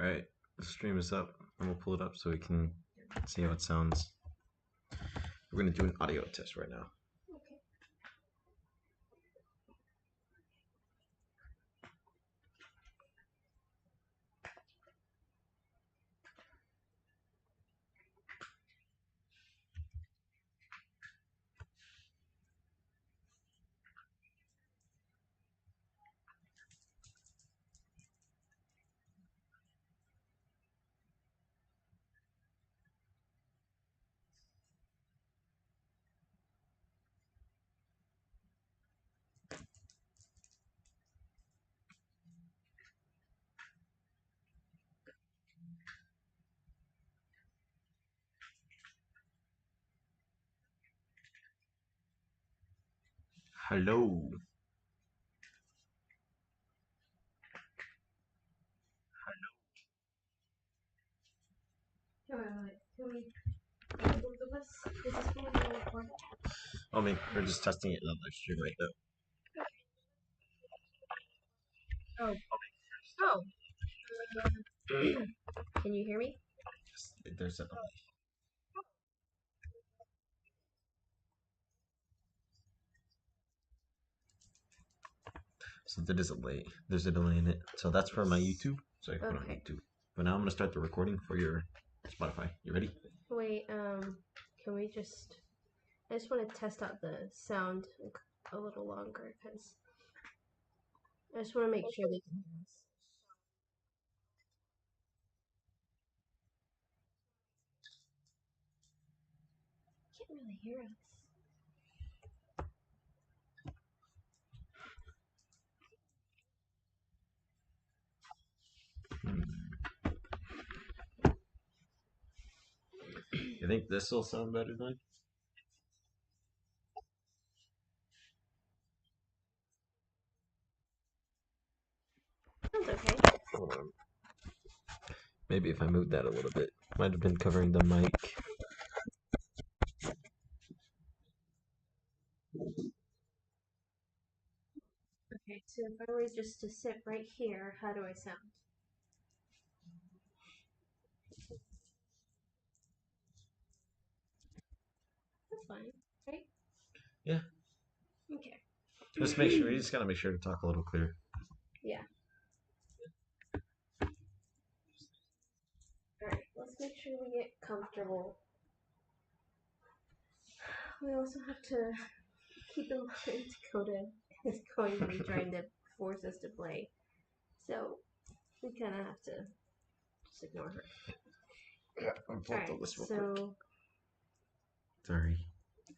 Alright, the stream is up, and we'll pull it up so we can see how it sounds. We're going to do an audio test right now. Okay. Hello. Wait. Can we both of us? Is this going to record? I mean, we're just testing it in the live stream right now. Oh. Can you hear me? There's a delay. So there's a delay in it. So that's for my YouTube. So I can put it on Okay. YouTube. But now I'm gonna start the recording for your Spotify. You ready? Wait, can we just... I just want to test out the sound a little longer, because I just want to make sure they can hear us. Can't really hear us. You think this will sound better then? Sounds okay. Hold on. Maybe if I move that a little bit. Might have been covering the mic. Okay, so if I were just to sit right here, how do I sound? That's fine, right? Yeah. Okay. Just make sure. You just gotta make sure to talk a little clearer. Yeah. Alright, let's make sure we get comfortable. We also have to keep in mind Dakota is going to be trying to force us to play. So we kind of have to just ignore her. Yeah, I'm pulling Alright, this real quick. so... Sorry.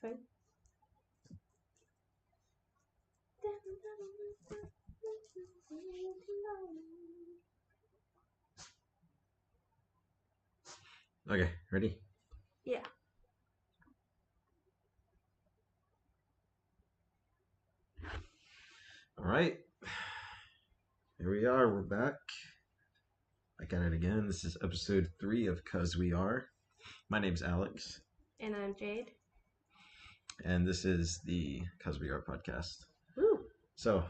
Okay. Okay, ready? Yeah. All right. Here we are. We're back. I got it again. This is episode 3 of Cause We Are. My name's Alex. And I'm Jade. And this is the Cause We Are podcast. Woo! So,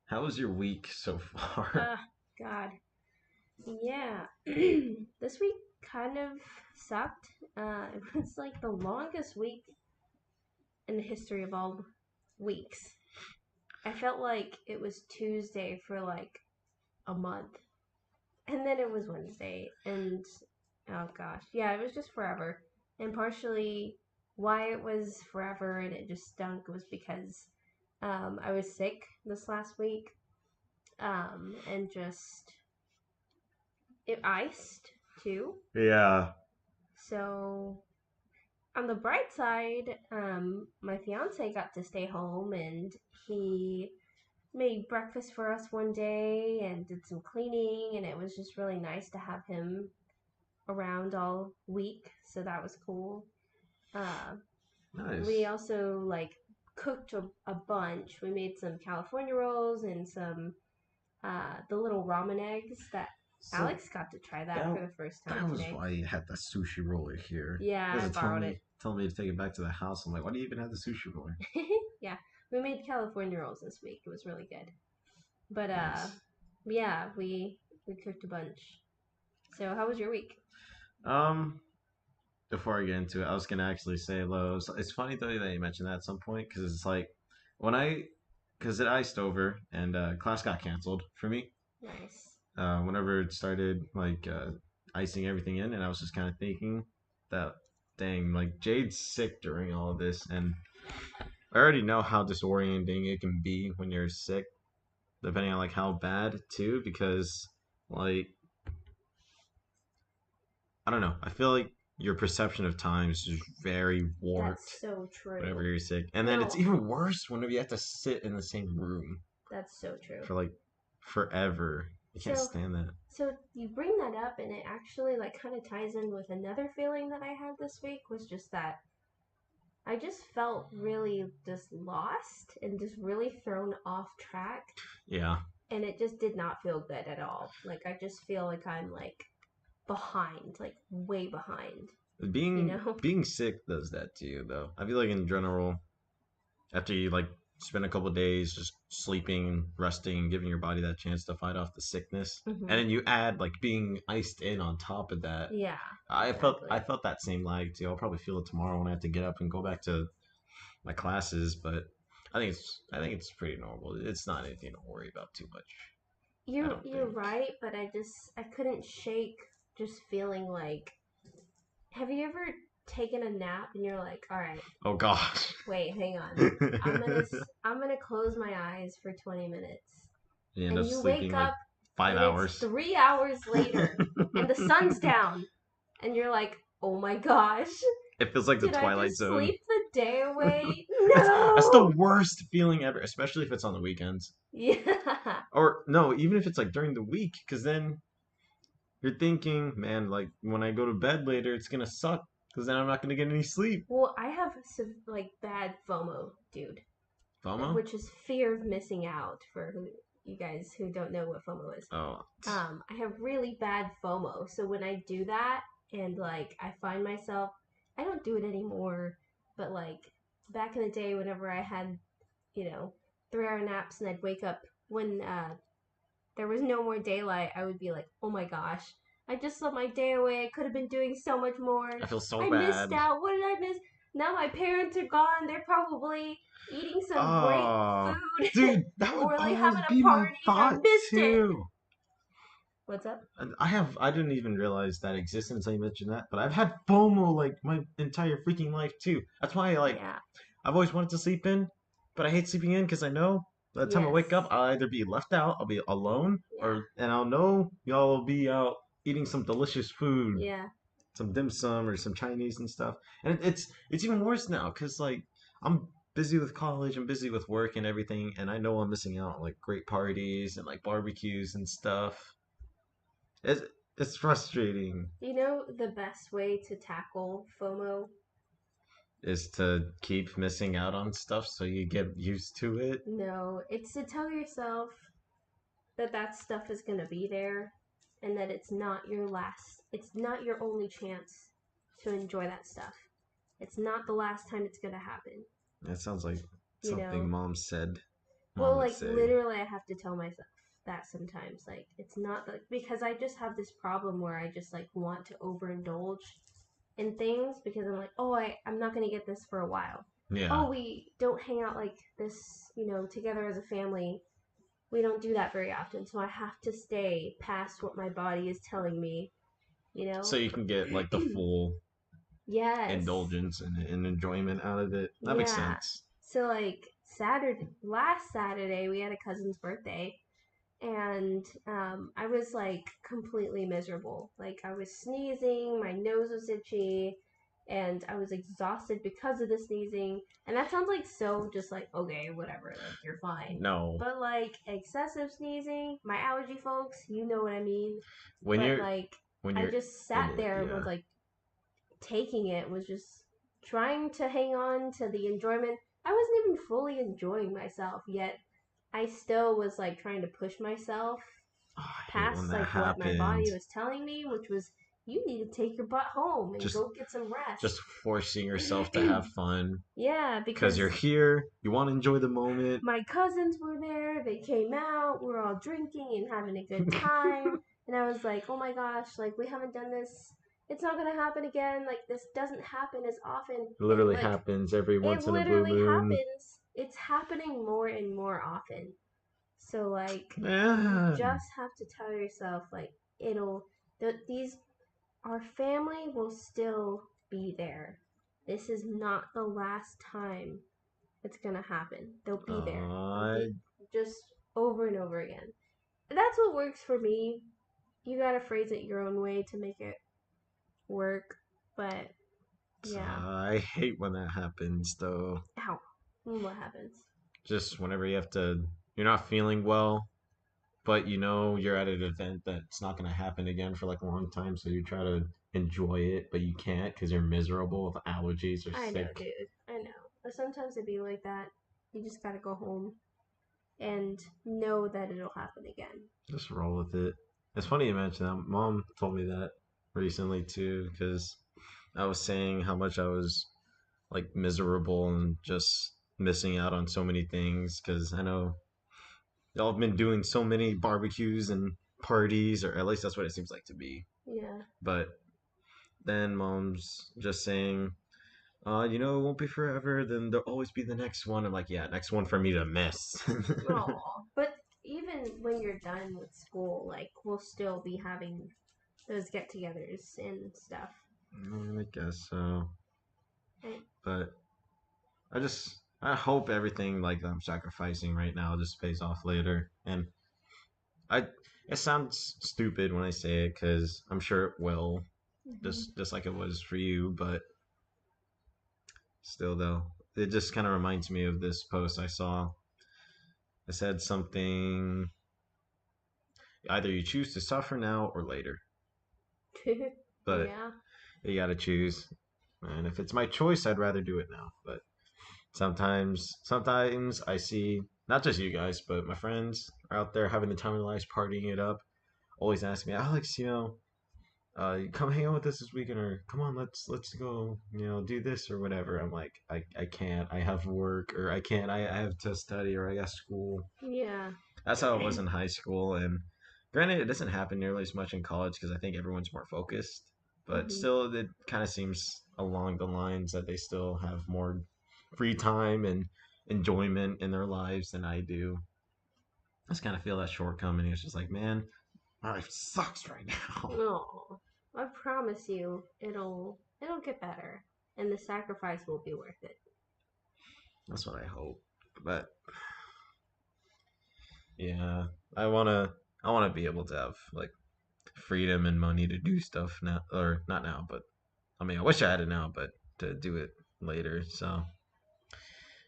how was your week so far? God. Yeah. This week kind of sucked. It was like the longest week in the history of all weeks. I felt like it was Tuesday for like a month. And then it was Wednesday. And oh gosh. Yeah, it was just forever. And partially why it was forever and it just stunk was because I was sick this last week. And just it iced too. Yeah. So on the bright side, my fiance got to stay home and he made breakfast for us one day and did some cleaning, and it was just really nice to have him around all week. So that was cool. Nice. We also like cooked a bunch. We made some California rolls and some the little ramen eggs that Alex got to try that for the first time That was today. why you had that sushi roller here. Yeah, I borrowed it. Told me to take it back to the house. I'm like, why do you even have the sushi roller? Yeah, we made California rolls this week. It was really good. But Nice. yeah, we cooked a bunch. So, how was your week? Um, Before I get into it, I was gonna actually say hello. It's funny though that you mentioned that at some point because it's like when because it iced over and class got canceled for me. Nice. Whenever it started icing everything in, and I was just kind of thinking that, dang, like Jade's sick during all of this, and I already know how disorienting it can be when you're sick, depending on like how bad too, because like I don't know. I feel like your perception of time is just very That's warped so whenever true. you're sick. And then it's No, even worse whenever you have to sit in the same room that's so true. for like forever. You can't So, stand that. so you bring that up, and it actually like kind of ties in with another feeling that I had this week was just that I just felt really just lost and just really thrown off track, Yeah. and it just did not feel good at all. Like I just feel like I'm like behind, like way behind, you know? Being sick does that to you though. I feel like in general, after you like spend a couple days just sleeping, resting, giving your body that chance to fight off the sickness, and Hmm. then you add like being iced in on top of that. Yeah, I exactly. felt that same lag too. I'll probably feel it tomorrow when I have to get up and go back to my classes, but I think it's pretty normal. It's not anything to worry about too much. I don't You're think. right, but I couldn't shake just feeling like have you ever taken a nap and you're like, all right, Oh gosh. wait, hang on. I'm gonna close my eyes for 20 minutes. You end And up you wake sleeping like up 5 and it's hours. 3 hours later and the sun's down and you're like, oh my gosh, It feels like the did I Twilight just Zone. sleep the day away? That's the No. worst feeling ever, especially if it's on the weekends. Yeah. Or no, even if it's like during the week, because then you're thinking, man, like when I go to bed later, it's gonna suck, because then I'm not gonna get any sleep. Well, I have some like bad FOMO, dude, FOMO? which is fear of missing out for who you guys who don't know what FOMO is. Oh, I have really bad FOMO. So when I do that and like I find myself, I don't do it anymore, but like back in the day, whenever I had, you know, 3 hour naps and I'd wake up when there was no more daylight, I would be like, oh my gosh, I just slept my day away. I could have been doing so much more. I feel so I missed bad. out. What did I miss? Now my parents are gone. They're probably eating some great Oh, food dude, that would or like always having a be my party and I thought missed it. too. What's up? And I didn't even realize that existed until you mentioned that. But I've had FOMO like my entire freaking life too. That's why Yeah. I've always wanted to sleep in, but I hate sleeping in because I know by the time I Yes. wake up, I'll either be left out, I'll be alone, Yeah. and I'll know y'all will be out eating some delicious food, Yeah. some dim sum or some Chinese and stuff. And it's even worse now because like I'm busy with college, I'm busy with work and everything, and I know I'm missing out on like great parties and like barbecues and stuff. It's it's frustrating. You know the best way to tackle FOMO? Is to keep missing out on stuff so you get used to it. No, it's to tell yourself that that stuff is going to be there and that it's not your only chance to enjoy that stuff. It's not the last time it's going to happen, That sounds like you something know? mom said. Well, Mom would like say. literally I have to tell myself that sometimes like it's not like because I just have this problem where I just like want to overindulge in things because I'm like, "Oh, I'm not going to get this for a while." Yeah. Oh, we don't hang out like this, together as a family. We don't do that very often, so I have to stay past what my body is telling me, you So know? you can get like the full Yes. indulgence and enjoyment out of it. That makes Yeah. sense. So like last Saturday we had a cousin's birthday and I was like completely miserable. Like I was sneezing, my nose was itchy, and I was exhausted because of the sneezing. And that sounds like so just like okay, whatever, like you're fine. No. But like excessive sneezing, my allergy folks, you know what I mean. When But you're like when I you're just in sat it, there and was yeah. like taking it, was just trying to hang on to the enjoyment. I wasn't even fully enjoying myself yet. I still was like trying to push myself Oh, I hate when past that like what my body happens. was telling me, which was you need to take your butt home and Just go get some just rest. forcing yourself to have fun Yeah, because because you're here, you want to enjoy the moment. my cousins were there, they came out, we're all drinking and having a good time. and I was like, oh my gosh, like we haven't done this. It's not gonna happen again. Like this doesn't happen as often, It and literally happens every it once in a blue literally moon. happens. It's happening more and more often. So like you Yeah. just have to tell yourself like it'll these our family will still be there. This is not the last time it's gonna happen. They'll be there. They'll Uh, be just over and over again. That's what works for me. You gotta phrase it your own way to make it work. But yeah. I hate when that happens, though. Ow. What happens? Just whenever you're not feeling well, but you know you're at an event that's not going to happen again for like a long time, so you try to enjoy it, but you can't because you're miserable with allergies or I know, sick. dude. I know. But sometimes it be like that. You just gotta go home and know that it'll happen again. Just roll with it. It's funny you mentioned that. Mom told me that recently too, because I was saying how much I was like miserable and just missing out on so many things. Because I know y'all have been doing so many barbecues and parties, or at least that's what it seems like to be. Yeah. But then mom's just saying, it won't be forever. Then there'll always be the next one. I'm like, yeah, next one for me to miss. Oh, but even when you're done with school, like we'll still be having those get-togethers and stuff. I guess so. And, But I hope everything like I'm sacrificing right now just pays off later. And I it sounds stupid when I say it because I'm sure it will, mm-hmm. just like it was for you. But still, though, it just kind of reminds me of this post I saw. It said something either you choose to suffer now or later, but Yeah. you got to choose. And if it's my choice, I'd rather do it now. But sometimes I see not just you guys, but my friends are out there having the time of their lives, partying it up. Always ask me, Alex, come hang out with us this weekend, or come on, let's go, do this or whatever. I'm like, I can't. I have work, or I can't. I have to study, or I got school. Yeah. That's how it was in high school, and granted, it doesn't happen nearly as much in college because I think everyone's more focused. But Mm-hmm. still, it kind of seems along the lines that they still have more free time and enjoyment in their lives than I do. I just kind of feel that shortcoming. It's just like, man, my life sucks right now. No, I promise you, it'll get better, and the sacrifice will be worth it. That's what I hope. But yeah, I wanna I wanna be able to have like freedom and money to do stuff now, or not now, but I mean, I wish I had it now, but to do it later. So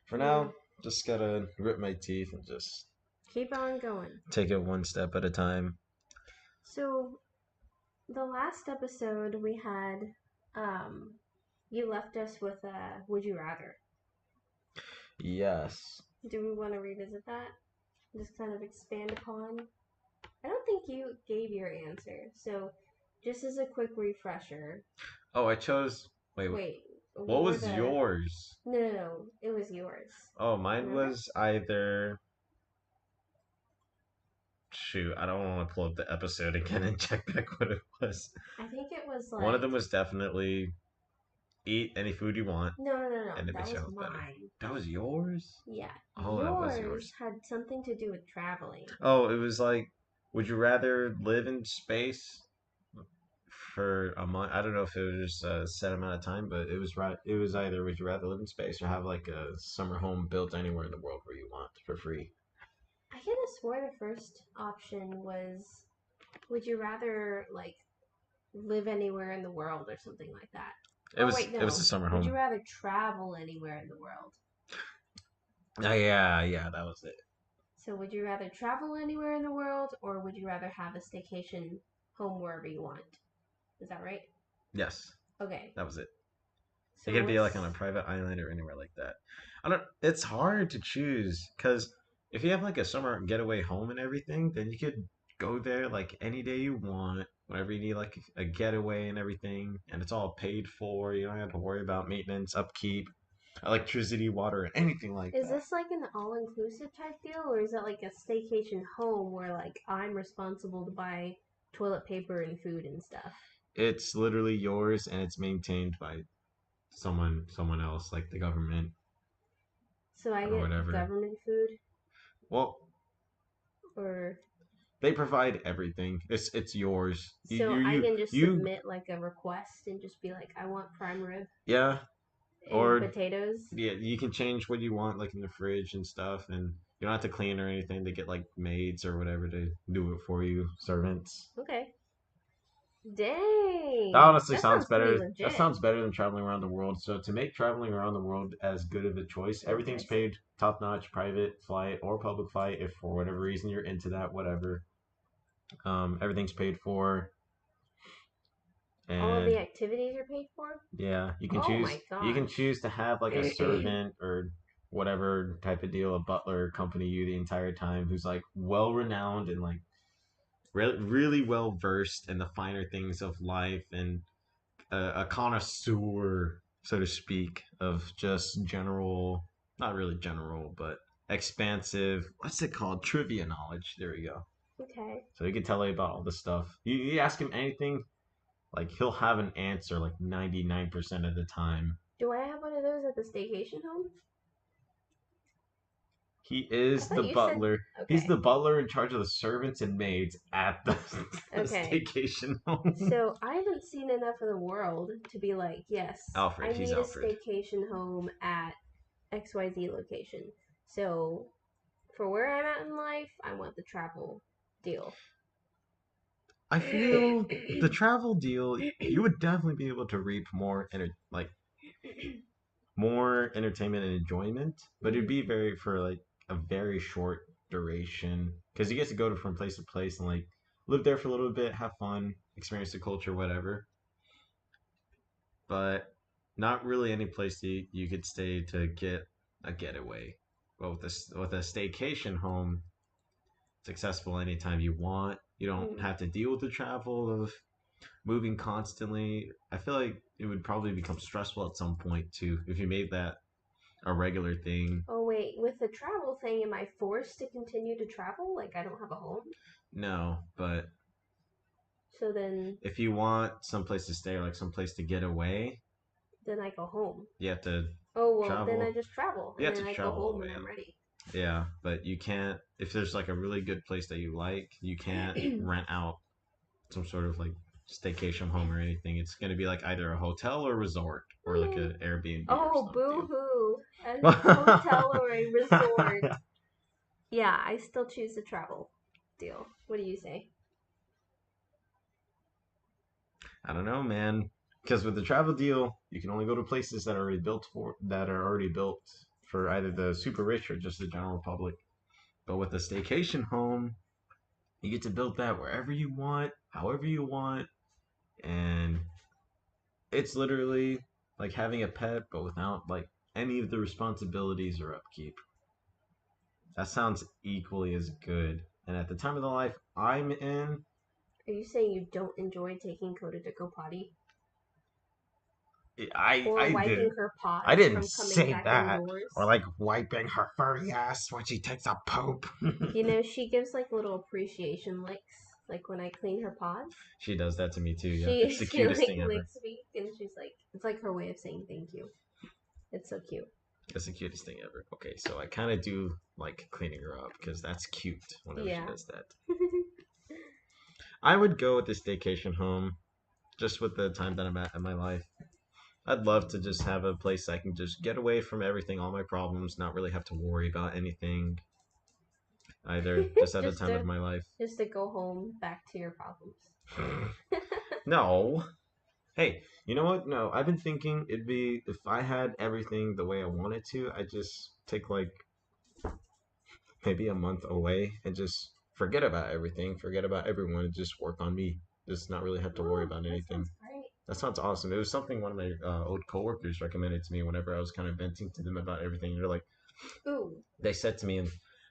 for Yeah. now, just gotta grit my teeth and just Keep on going. take it one step at a time. So the last episode we had, um, you left us with a would you rather. Yes. Do we want to revisit that? Just kind of expand upon. I don't think you gave your answer. So, just as a quick refresher, Oh, I chose. Wait, wait, what what were was the. yours? No, no, no. It was yours. Oh, mine Remember? was either. Shoot, I don't want to pull up the episode again and check back what it was. I think it was One of like. them was definitely eat any food you want, No, no, no, no. and it That makes your was health better. mine. That was yours? Yeah. Oh, that was Yours yours. had something to do with traveling. Oh, it was like, would you rather live in space for a month? I don't know if it was just a set amount of time, but it was right. It was either would you rather live in space or have like a summer home built anywhere in the world where you want for free. I could have swore the first option was would you rather, like, live anywhere in the world or something like that? It Or was wait, it was no. a summer Would you home. rather travel anywhere in the world? Yeah, that was it. So, would you rather travel anywhere in the world or would you rather have a staycation home wherever you want? Is that right? Yes, Okay. that was it. It So, could be what's. like on a private island or anywhere like that. I don't. It's hard to choose because if you have like a summer getaway home and everything, then you could go there like any day you want, whenever you need like a getaway and everything, and it's all paid for. You don't have to worry about maintenance, upkeep, electricity, water, anything like Is that. this like an all inclusive type deal or is that like a staycation home where, like, I'm responsible to buy toilet paper and food and stuff. It's literally yours, and it's maintained by someone else, like the government So I or get whatever. government food, Well, or they provide everything. It's yours. so I can just You submit like a request and just be like, I want prime rib yeah. and Or potatoes. yeah, you can change what you want, like in the fridge and stuff, and you don't have to clean or anything. To get like maids or whatever to do it for you, servants. Okay. That Dang, honestly that sounds sounds pretty better. That legit. sounds better than traveling around the world. So to make traveling around the world as good of a choice, So everything's pricey. paid top notch, private flight or public flight. If for whatever reason you're into that, whatever, everything's paid for, All of the and activities are paid for? yeah, you can Oh choose. my You can gosh. choose to have like a servant or whatever type of deal, a butler accompany you the entire time, who's like well renowned and like really well versed in the finer things of life and a connoisseur, so to speak, of just general, not really general, but expansive. What's it called? Trivia knowledge. There we go. Okay. So he can tell you about all this stuff. You ask him anything, like he'll have an answer like 99% of the time. Do I have one of those at the staycation home? He I is the thought you said. butler. He's the Okay. butler in charge of the servants and maids at the, the Okay. staycation home. So I haven't seen enough of the world to be like, yes, Alfred, I he's need a Alfred. staycation home at XYZ location. So for where I'm at in life, I want the travel deal. I feel the travel deal, you would definitely be able to reap like more entertainment and enjoyment, but it'd be very for like a very short duration because you get to go from place to place and like live there for a little bit, have fun, experience the culture, whatever. But not really any place that you could stay to get a getaway. But with a staycation home, it's accessible anytime you want. You don't Mm. have to deal with the travel of moving constantly. I feel like it would probably become stressful at some point too if you made that a regular thing. Oh wait, with the travel thing, am I forced to continue to travel? Like I don't have a home? No, but So then if you want someplace to stay or like someplace to get away, then I go home. you have to Oh well, then I travel. just travel You and have then to I go travel all the home when way I'm out. ready. Yeah, but you can't if there's like a really good place that you like, you can't rent out some sort of like staycation home or anything. It's gonna be like either a hotel or resort or like Oh, an Airbnb or oh boo something. hoo. A hotel or a resort. Yeah, I still choose the travel deal. What do you say? I don't know, man. Because with the travel deal, you can only go to places that are already built for either the super rich or just the general public. But with a staycation home, you get to build that wherever you want, however you want, and it's literally like having a pet, but without like any of the responsibilities or upkeep. That sounds equally as good. And at the time of the life I'm in, Are you saying you don't enjoy taking Coda to go potty? I Or I wiping did her I paws didn't from coming say back that. Or indoors? like wiping her furry ass when she takes a poop. You know, she gives like little appreciation licks, like when I clean her paws. She does that to me too, yeah. It's She the she cutest like thing ever. licks me and she's like it's like her way of saying thank you. It's so cute. It's the cutest thing ever. Okay, so I kind of do like cleaning her up because that's cute whenever she Yeah. does that. I would go with the staycation home just with the time that I'm at in my life. I'd love to just have a place I can just get away from everything, all my problems, not really have to worry about anything either, just at the just time of to my life. just to go home back to your problems. No. Hey, you know what? No, I've been thinking it'd be if I had everything the way I wanted to, I'd just take like maybe a month away and just forget about everything, forget about everyone, and just work on me. Just not really have to worry Oh, about that anything. sounds great. That sounds awesome. It was something one of my old coworkers recommended to me whenever I was kind of venting to them about everything. They're like, Ooh. they said to me,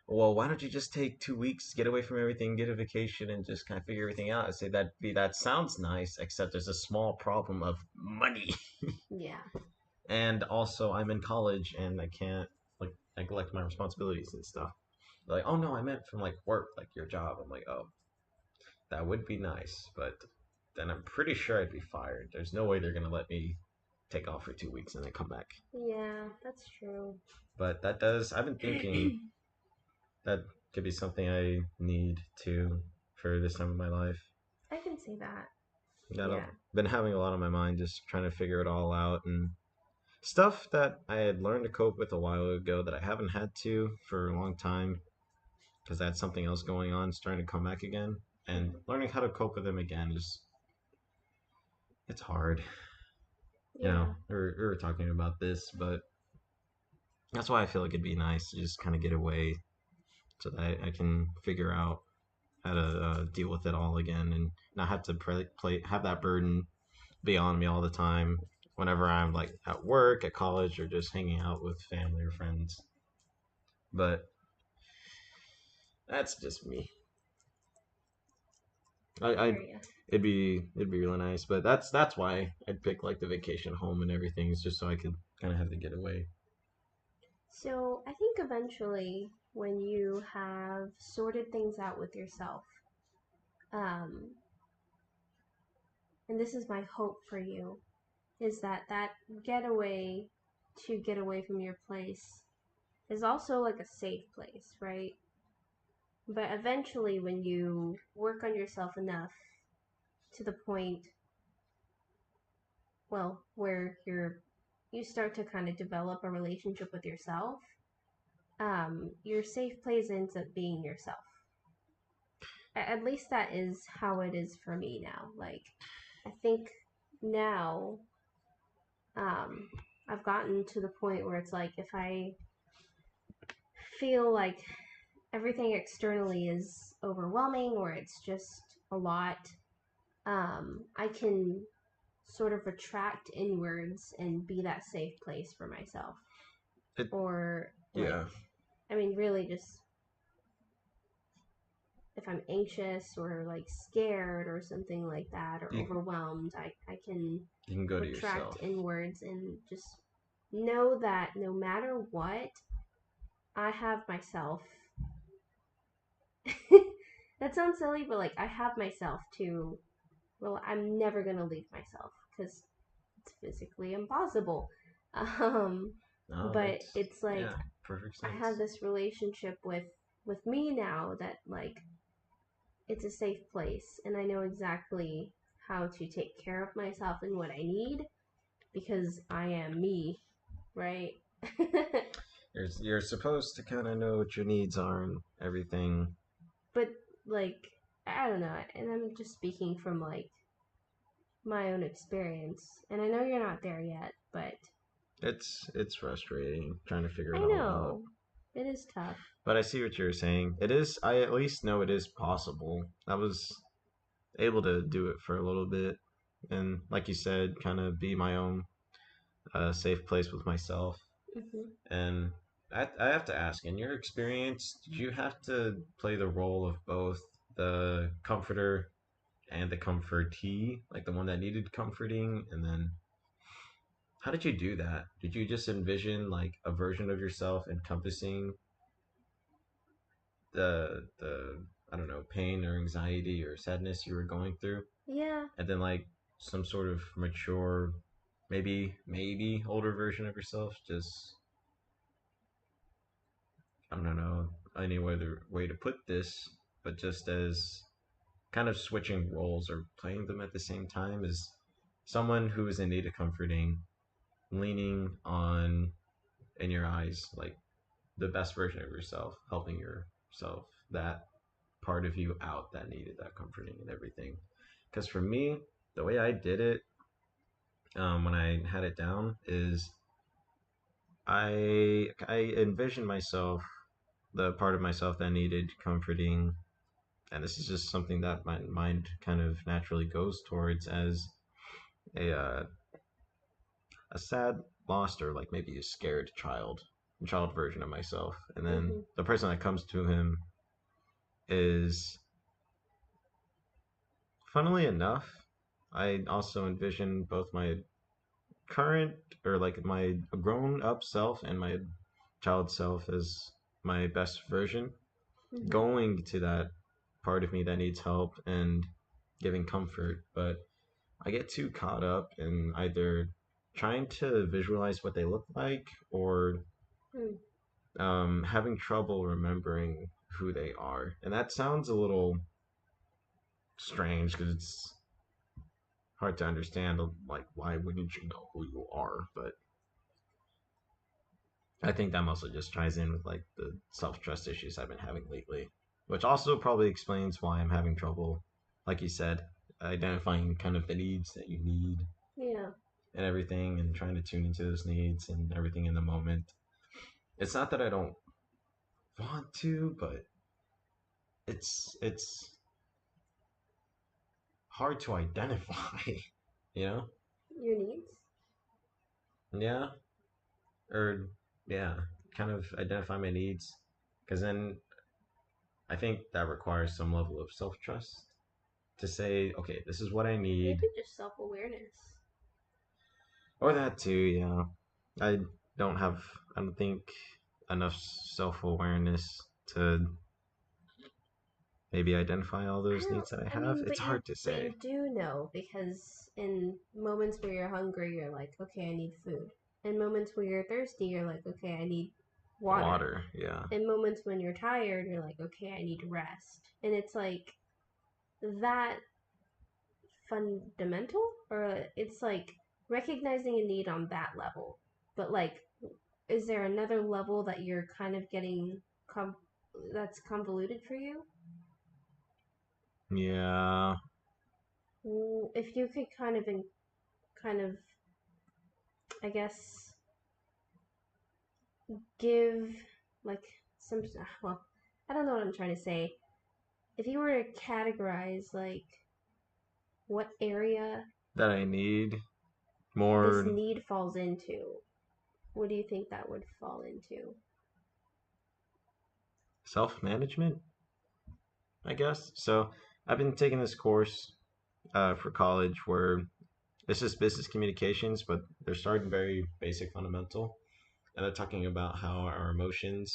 well, why don't you just take 2 weeks, get away from everything, get a vacation, and just kind of figure everything out? I say that sounds nice, except there's a small problem of money, Yeah. and also I'm in college and I can't like neglect my responsibilities and stuff. They're like, oh no, I meant from like work, like your job. I'm like, oh, That would be nice, but then I'm pretty sure I'd be fired. There's no way they're gonna let me take off for 2 weeks and then come back. Yeah, that's true. But that does. I've been thinking that could be something I need to for this time of my life. I can see that. Got Yeah. been having a lot on my mind, just trying to figure it all out and stuff that I had learned to cope with a while ago that I haven't had to for a long time because I had something else going on, starting to come back again, and Mhm. learning how to cope with them again is it's hard. Yeah. We were talking about this, but that's why I feel like it'd be nice to just kind of get away so that I can figure out how to deal with it all again and not have to have that burden be on me all the time whenever I'm like at work, at college, or just hanging out with family or friends. But that's just me. I I hear you. it'd be really nice, but that's why I'd pick like the vacation home and everything is just so I could kind of have to get away. So I think eventually, when you have sorted things out with yourself, um, and this is my hope for you, is that that getaway to get away from your place is also like a safe place, right? But eventually, when you work on yourself enough to the point, well, where you start to kind of develop a relationship with yourself, your safe place ends up being yourself. At least that is how it is for me now. Like, I think now, um, I've gotten to the point where it's like if I feel like everything externally is overwhelming or it's just a lot, I can sort of retract inwards and be that safe place for myself. It Or, like, yeah. I mean, really just if I'm anxious or like scared or something like that or You overwhelmed, I can you can go to retract yourself. inwards and just know that no matter what, I have myself. That sounds silly, but like I have myself to, well, I'm never gonna leave myself because it's physically impossible. Um, No, but that's it's like yeah, perfect I have sense. this relationship with me now that like it's a safe place and I know exactly how to take care of myself and what I need because I am me, right? You're supposed to kind of know what your needs are and everything. But like I don't know, and I'm just speaking from like my own experience. And I know you're not there yet, but It's frustrating trying to figure it I all out. know it is tough. But I see what you're saying. It is. I at least know it is possible. I was able to do it for a little bit, and like you said, kind of be my own safe place with myself. Hmm. And I have to ask, in your experience, did you have to play the role of both the comforter and the comfortee, like the one that needed comforting? And then how did you do that? Did you just envision like a version of yourself encompassing the I don't know, pain or anxiety or sadness you were going through, Yeah. and then like some sort of mature, maybe older version of yourself, just I don't know any other way to put this, but just as kind of switching roles or playing them at the same time as someone who is in need of comforting, leaning on in your eyes like the best version of yourself, helping yourself that part of you out that needed that comforting and everything. Because for me, the way I did it when I had it down is I envisioned myself the part of myself that needed comforting, and this is just something that my mind kind of naturally goes towards as a a sad, lost, or like maybe a scared child version of myself, and then Hmm. the person that comes to him is funnily enough, I also envision both my current or like my grown up self and my child self as my best version Hmm. going to that. part of me that needs help and giving comfort, but I get too caught up in either trying to visualize what they look like or Hmm. having trouble remembering who they are. And that sounds a little strange because it's hard to understand. Like, why wouldn't you know who you are? But I think that mostly just ties in with like the self trust issues I've been having lately, which also probably explains why I'm having trouble, like you said, identifying kind of the needs that you need Yeah. and everything and trying to tune into those needs and everything in the moment. It's not that I don't want to, but it's hard to identify, you know? Your needs? Yeah, or yeah, kind of identify my needs because then I think that requires some level of self-trust to say, okay, this is what I need, Maybe just self awareness. or that too, yeah. I don't have, I don't think, enough self-awareness to maybe identify all I those don't. needs that I I have. mean, It's hard to but you say. do know because in moments where you're hungry, you're like, okay, I need food. In moments where you're thirsty, you're like, okay, I need water. Water, yeah. In moments when you're tired, you're like, okay, I need rest. And it's like that fundamental, or it's like recognizing a need on that level. But like, is there another level that you're kind of getting that's convoluted for you? Yeah, If you could kind of, I guess, give like some, well, I don't know what I'm trying to say. If you were to categorize like what area that I need this more need falls into, what do you think that would fall into? self-management, I guess. So I've been taking this course for college where this is business communications, but they're starting very basic fundamental. And they're talking about how our emotions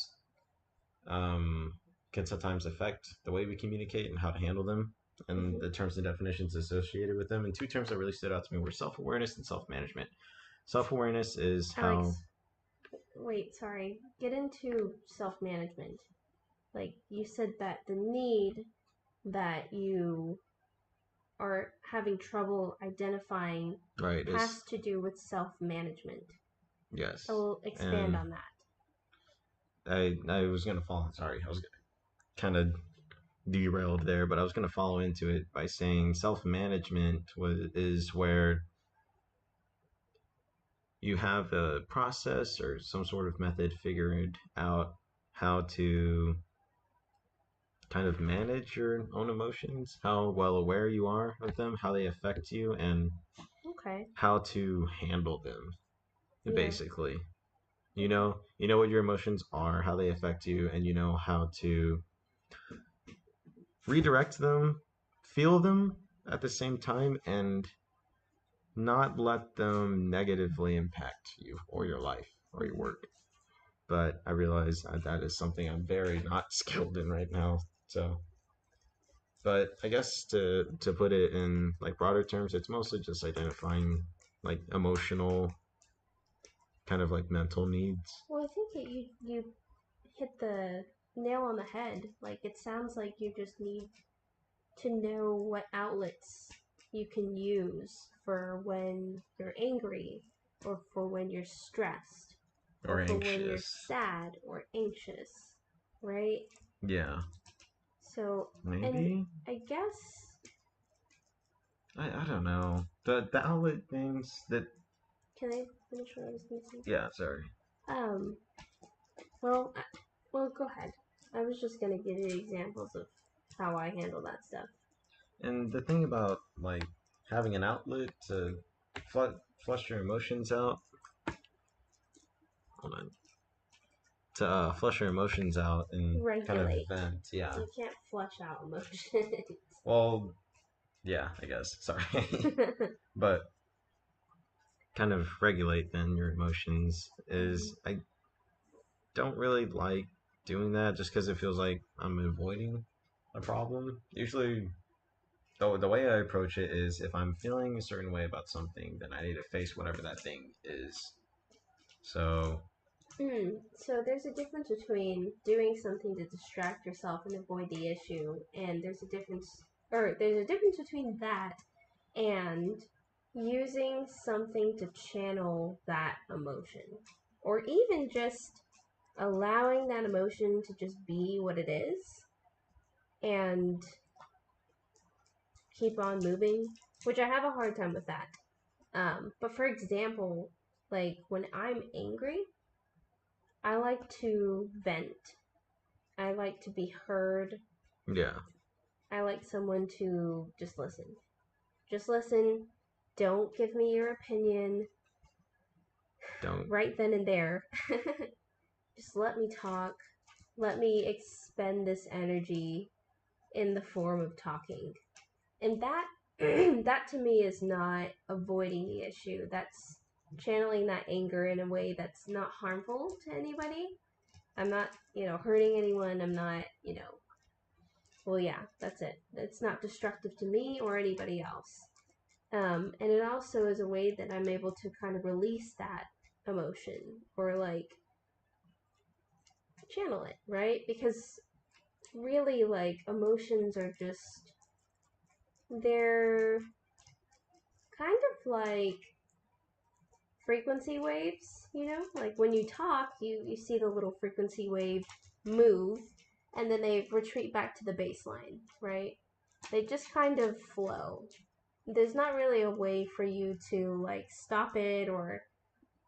um, can sometimes affect the way we communicate and how to handle them and Mm-hmm. the terms and definitions associated with them. And two terms that really stood out to me were self awareness and self management. Self awareness is how, Alex, wait, sorry. Get into self management. Like you said that the need that you are having trouble identifying right, is, has to do with self management. I yes. will expand And on that. I was going to follow, sorry, I was kind of derailed there, but I was going to follow into it by saying self management is where you have a process or some sort of method figured out how to kind of manage your own emotions, how well aware you are of them, how they affect you, and Okay. how to handle them. Yeah. Basically, Okay. you know what your emotions are, how they affect you, and you know how to redirect them, feel them at the same time, and not let them negatively impact you or your life or your work. But I realize that is something I'm very not skilled in right now. So, but I guess to put it in like broader terms, it's mostly just identifying like emotional kind of like mental needs. Well, I think you hit the nail on the head. Like it sounds like you just need to know what outlets you can use for when you're angry, or for when you're stressed, or Or for when you're anxious. sad or anxious, right? Yeah, So, and maybe. I guess, I don't know. The outlet things that can I finish what I was going to say? yeah, sorry. Um, well, well, go ahead. I was just going to give you examples of how I handle that stuff. And the thing about like having an outlet to flush your emotions out, hold on, to flush your emotions out and kind of Regulate. vent. Yeah. You can't flush out emotions. Well, yeah, I guess. Sorry. But kind of regulate then your emotions is I don't really like doing that just because it feels like I'm avoiding a problem. Usually, the way I approach it is if I'm feeling a certain way about something, then I need to face whatever that thing is. So, So there's a difference between doing something to distract yourself and avoid the issue, and there's a difference between that and using something to channel that emotion, or even just allowing that emotion to just be what it is and keep on moving, which I have a hard time with that. But for example, like when I'm angry, I like to vent. I like to be heard. yeah, I like someone to just listen. Just listen. Don't give me your opinion don't. right then and there. Just let me talk. Let me expend this energy in the form of talking. And that that to me is not avoiding the issue. That's channeling that anger in a way that's not harmful to anybody. I'm not, hurting anyone. I'm not, well, yeah, that's it. It's not destructive to me or anybody else. And it also is a way that I'm able to kind of release that emotion or like channel it, right? Because really, like, emotions are just, they're kind of like frequency waves, Like when you talk, you see the little frequency wave move and then they retreat back to the baseline, right? They just kind of flow. There's not really a way for you to like stop it or,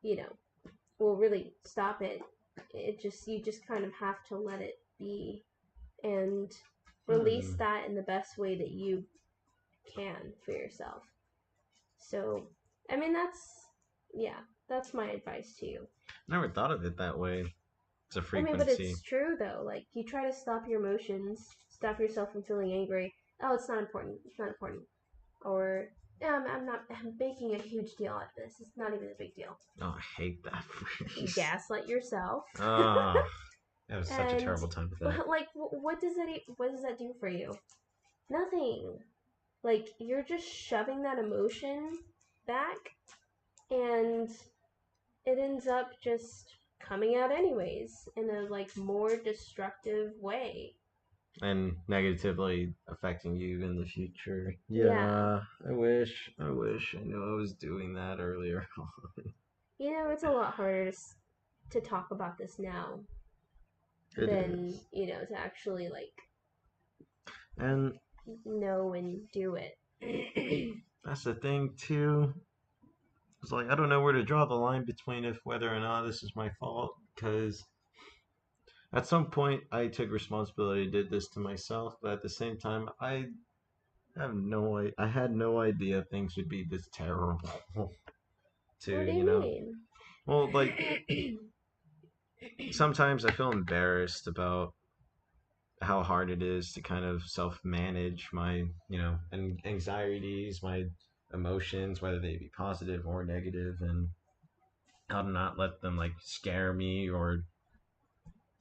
you know, really stop it. You just kind of have to let it be and release Hmm. that in the best way that you can for yourself. So, I mean, yeah, that's my advice to you. Never thought of it that way. It's a I mean, but frequency. it's true though. Like, you try to stop your emotions, stop yourself from feeling angry. Oh, it's not important. It's not important. Or, I'm making a huge deal out of this. It's not even a big deal. Oh, I hate that phrase. Gaslight yourself. Ah, that was such a And, terrible time with that. like, what does that do for you? Nothing. Like, you're just shoving that emotion back, and it ends up just coming out anyways in a like more destructive way. And negatively affecting you in the future. Yeah. Yeah, I knew I was doing that earlier. It's a lot harder to talk about this now It than, is. to actually like And know and do it. that's the thing too. It's like I don't know where to draw the line between if whether or not this is my fault because at some point I took responsibility, did this to myself, but at the same time I had no idea things would be this terrible to, What do you mean? Well, like sometimes I feel embarrassed about how hard it is to kind of self-manage my, anxieties, my emotions, whether they be positive or negative, and how to not let them like scare me or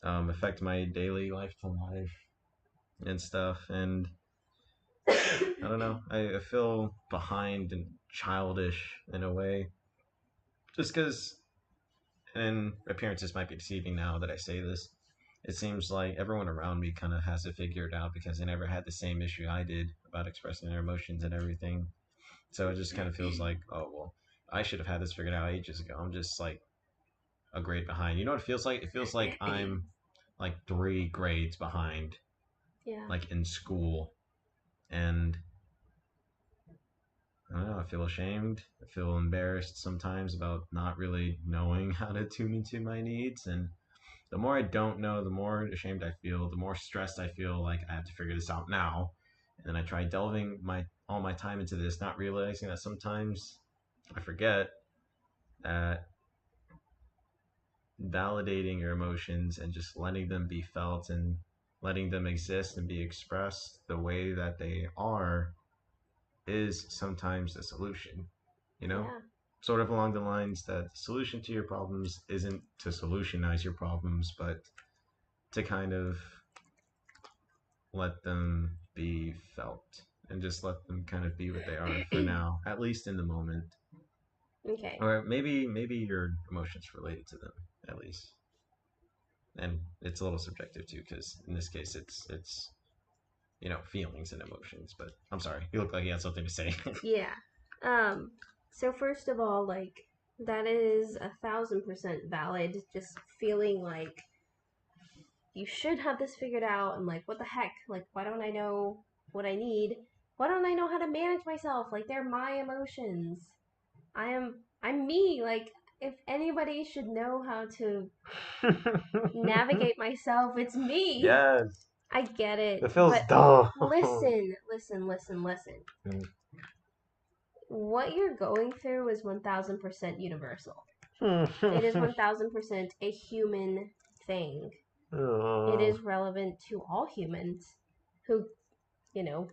affect my daily life and stuff. And I don't know, I feel behind and childish in a way, just because. And appearances might be deceiving now that I say this. It seems like everyone around me kind of has it figured out because they never had the same issue I did about expressing their emotions and everything. So it just kind of feels like, oh, well, I should have had this figured out ages ago. I'm just like a grade behind. You know what it feels like? It feels like I'm like 3 grades behind, Yeah. like in school. And I don't know, I feel ashamed. I feel embarrassed sometimes about not really knowing how to tune into my needs. And the more I don't know, the more ashamed I feel, the more stressed I feel like I have to figure this out now. And then I try delving all my time into this, not realizing that sometimes I forget that validating your emotions and just letting them be felt and letting them exist and be expressed the way that they are is sometimes the solution, you know? Yeah. Sort of along the lines that the solution to your problems isn't to solutionize your problems, but to kind of let them be felt and just let them kind of be what they are for now, at least in the moment. Okay. Or maybe your emotions related to them at least. And it's a little subjective too, because in this case, it's feelings and emotions. But I'm sorry, you look like you had something to say. Yeah. Um, so first of all, like that is 1,000% valid. Just feeling like you should have this figured out and like what the heck? Like why don't I know what I need? Why don't I know how to manage myself? Like they're my emotions. I'm me. Like if anybody should know how to navigate myself, it's me. Yes, I get it. it feels But dumb. listen. What you're going through is 1000% universal. It is 1000% a human thing. It Oh, is relevant to all humans who, you know,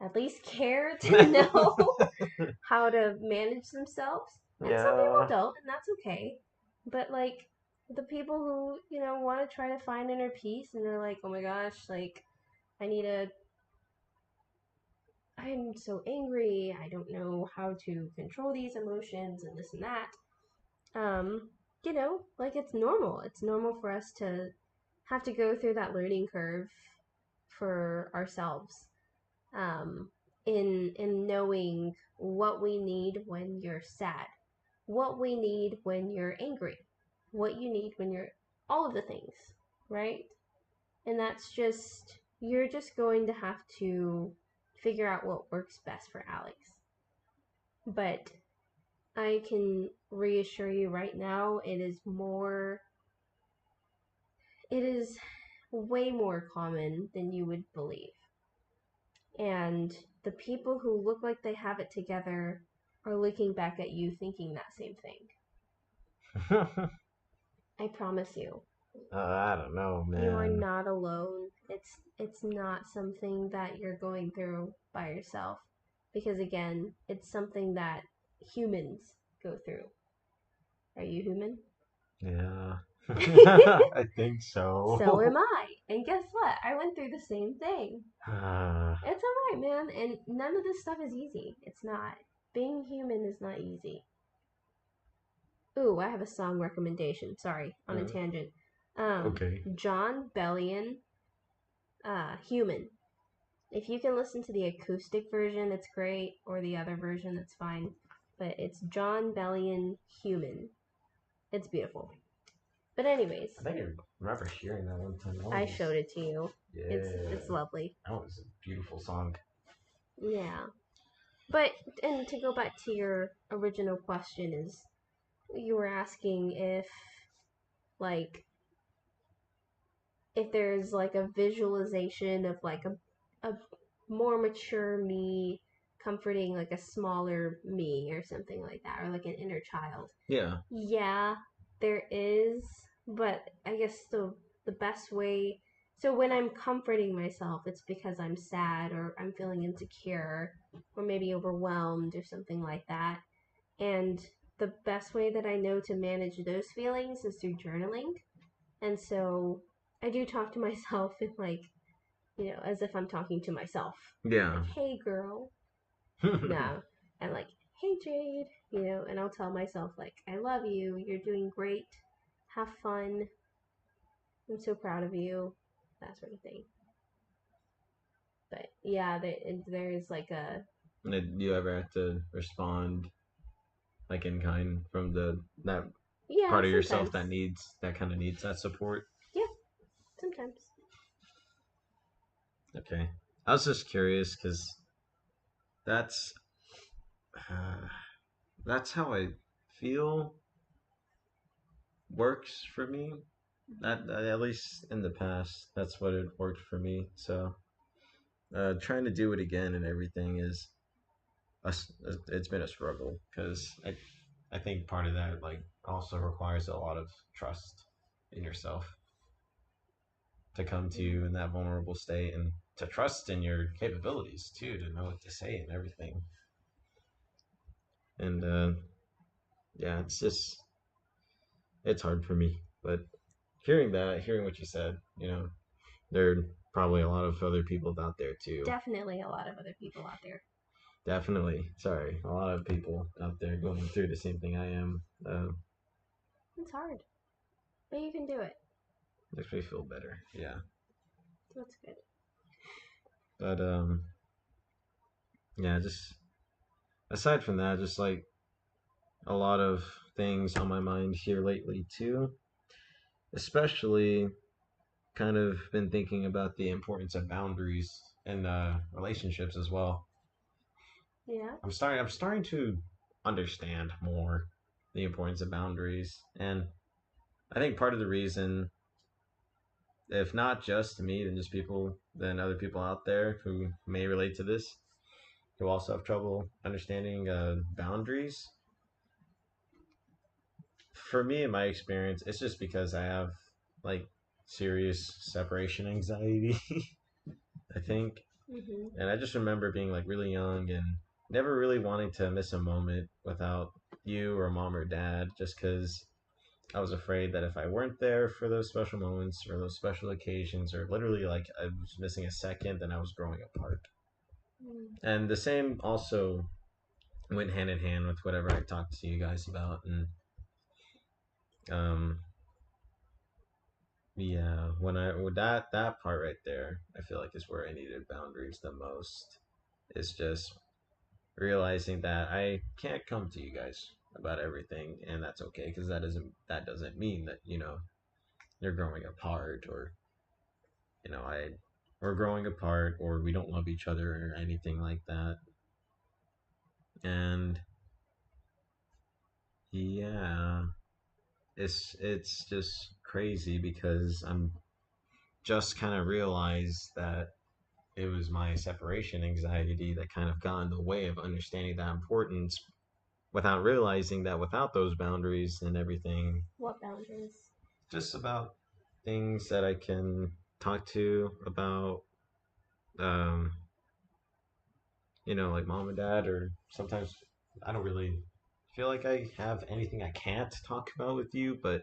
at least care to know how to manage themselves. And some people yeah. don't, and that's okay. But, like, the people who, want to try to find inner peace and they're like, oh my gosh, like, I need a. I'm so angry. I don't know how to control these emotions and this and that. Um, like it's normal. It's normal for us to have to go through that learning curve for ourselves. Um, in knowing what we need when you're sad, what we need when you're angry, what you need when you're all of the things, right? And that's just you're just going to have to figure out what works best for Alex. But I can reassure you right now, it is way more common than you would believe. And the people who look like they have it together are looking back at you thinking that same thing. I promise you. I don't know, You are man. not alone. It's not something that you're going through by yourself because again, it's something that humans go through. Are you human? Yeah. I think So so. am I. And guess what? I went through the same thing. It's alright, man. And none of this stuff is easy. It's not. Being human is not easy. Ooh, I have a song recommendation. Sorry, on a tangent. Okay. John Bellion, Human. If you can listen to the acoustic version, it's great, or the other version, it's fine. But it's John Bellion, Human. It's beautiful. But anyways, I think I remember hearing that one time. I showed it to you. It's Yeah, lovely. that was a beautiful song. Yeah. But and to go back to your original question is you were asking like if there's like a visualization of like a more mature me comforting like a smaller me or something like that or like an inner child. Yeah. Yeah, there is, but I guess the best way so when I'm comforting myself it's because I'm sad or I'm feeling insecure or maybe overwhelmed or something like that. And the best way that I know to manage those feelings is through journaling. And so I do talk to myself in like, as if I'm talking to myself. Yeah. Like, hey girl. No. I'm like, hey Jade, and I'll tell myself like, I love you, you're doing great, have fun, I'm so proud of you, that sort of thing. But yeah, there's like a Did you ever have to respond like in kind from the that yeah, part of yourself sometimes. that kind of needs that support? Yeah, sometimes. Okay. I was just curious because that's uh, that's how I feel works for me. That at least in the past, that's what it worked for me. So trying to do it again and everything is it's been a struggle because I think part of that like also requires a lot of trust in yourself to come to you in that vulnerable state and to trust in your capabilities too to know what to say and everything. And yeah, it's hard for me. But hearing what you said, they're probably a lot of other people out there too. Definitely a lot of other people out there. Definitely. Sorry, a lot of people out there going through the same thing I am. It's hard, but you can do it. Makes me feel better. Yeah. That's good. But yeah, just aside from that, just like a lot of things on my mind here lately too. Especially kind of been thinking about the importance of boundaries in relationships as well. Yeah. I'm starting to understand more the importance of boundaries, and I think part of the reason, if not just me, then other people out there who may relate to this, who also have trouble understanding boundaries. For me, in my experience, it's just because I have like serious separation anxiety. I think, Mhm. and I just remember being like really young and never really wanting to miss a moment without you or mom or dad, just because I was afraid that if I weren't there for those special moments or those special occasions, or literally like I was missing a second, then I was growing apart. Mm. And the same also went hand in hand with whatever I talked to you guys about. And um, yeah, when I with that part right there, I feel like is where I needed boundaries the most. It's just realizing that I can't come to you guys about everything, and that's okay because that doesn't mean that you're growing apart, or I we're growing apart, or we don't love each other or anything like that. And yeah, it's just crazy because I'm just kind of realized that it was my separation anxiety that kind of got in the way of understanding that importance without realizing that without those boundaries and everything, What boundaries? just about things that I can talk to about, um, like mom and dad, or sometimes I don't really feel like I have anything I can't talk about with you, but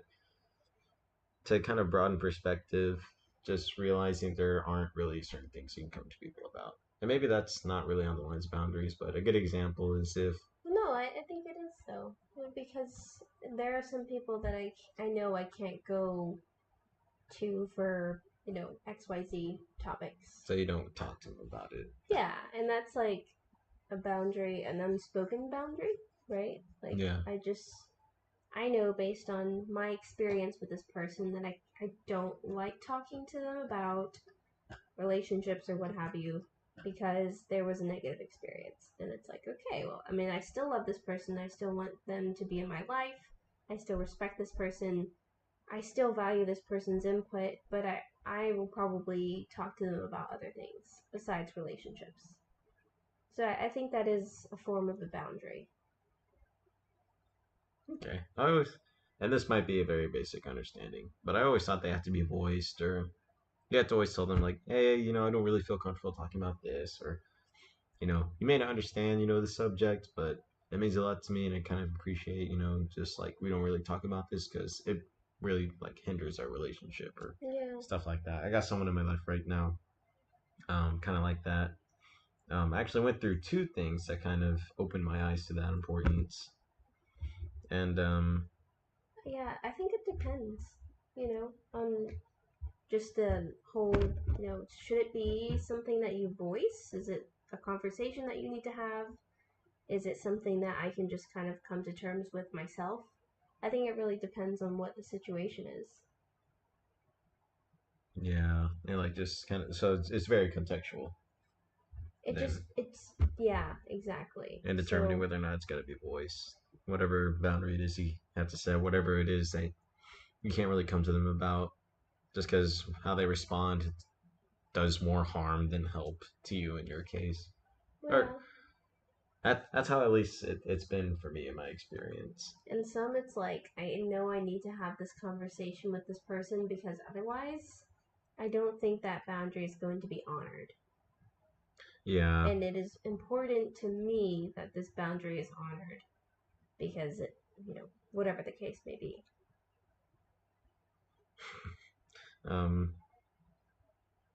to kind of broaden perspective, just realizing there aren't really certain things you can come to people about. And maybe that's not really on the lines of boundaries, but a good example is if, No, I think it is though, because there are some people that I know I can't go to for XYZ topics. say you don't talk to them about it. Yeah, and that's like a boundary, an unspoken boundary, right? Like Yeah. I know based on my experience with this person that I don't like talking to them about relationships or what have you because there was a negative experience. And it's like, okay, well, I mean, I still love this person. I still want them to be in my life. I still respect this person. I still value this person's input, but I will probably talk to them about other things besides relationships. So I think that is a form of a boundary. Okay. And this might be a very basic understanding, but I always thought they have to be voiced, or you have to always tell them, like, hey, I don't really feel comfortable talking about this, or, you may not understand, the subject, but it means a lot to me, and I kind of appreciate, just like we don't really talk about this because it really like hinders our relationship or Yeah. stuff like that. I got someone in my life right now, kind of like that. I actually went through two things that kind of opened my eyes to that importance, and Yeah, I think it depends, on just the whole, should it be something that you voice? Is it a conversation that you need to have? Is it something that I can just kind of come to terms with myself? I think it really depends on what the situation is. yeah, and like just kind of, so it's very contextual then, Yeah, exactly. and determining So, whether or not it's got to be voiced, whatever boundary it is you have to set, whatever it is that you can't really come to them about, just because how they respond does more harm than help to you in your case. Or yeah. that's how at least it's been for me in my experience. And some it's like, I know I need to have this conversation with this person because otherwise, I don't think that boundary is going to be honored. Yeah. And it is important to me that this boundary is honored because whatever the case may be. Um,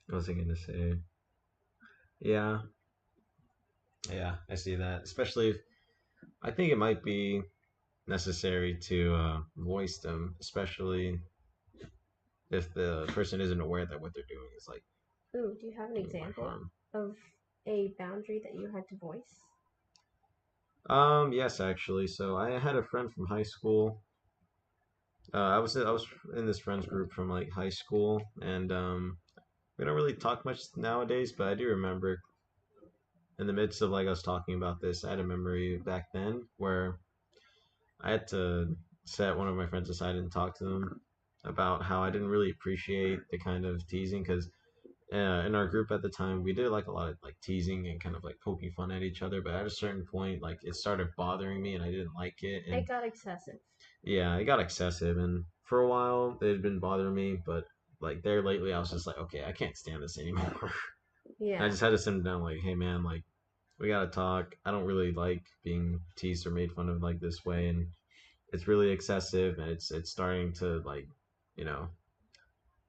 What was I gonna say? Yeah, yeah, I see that. Especially if I think it might be necessary to voice them, especially if the person isn't aware that what they're doing is like Ooh, do you have an doing more example harm. of a boundary that you had to voice? Yes, actually. So I had a friend from high school. I was in this friends group from like high school, and we don't really talk much nowadays. But I do remember in the midst of like us talking about this, I had a memory back then where I had to set one of my friends aside and talk to them about how I didn't really appreciate the kind of teasing because in our group at the time we did like a lot of like teasing and kind of like poking fun at each other. But at a certain point, like it started bothering me and I didn't like it. And It got excessive. yeah, it got excessive, and for a while it had been bothering me, but like there lately, I was just like, okay, I can't stand this anymore. I Yeah. just had to sit him down, like, hey man, like we gotta talk. I don't really like being teased or made fun of like this way, and it's really excessive, and it's starting to like, you know,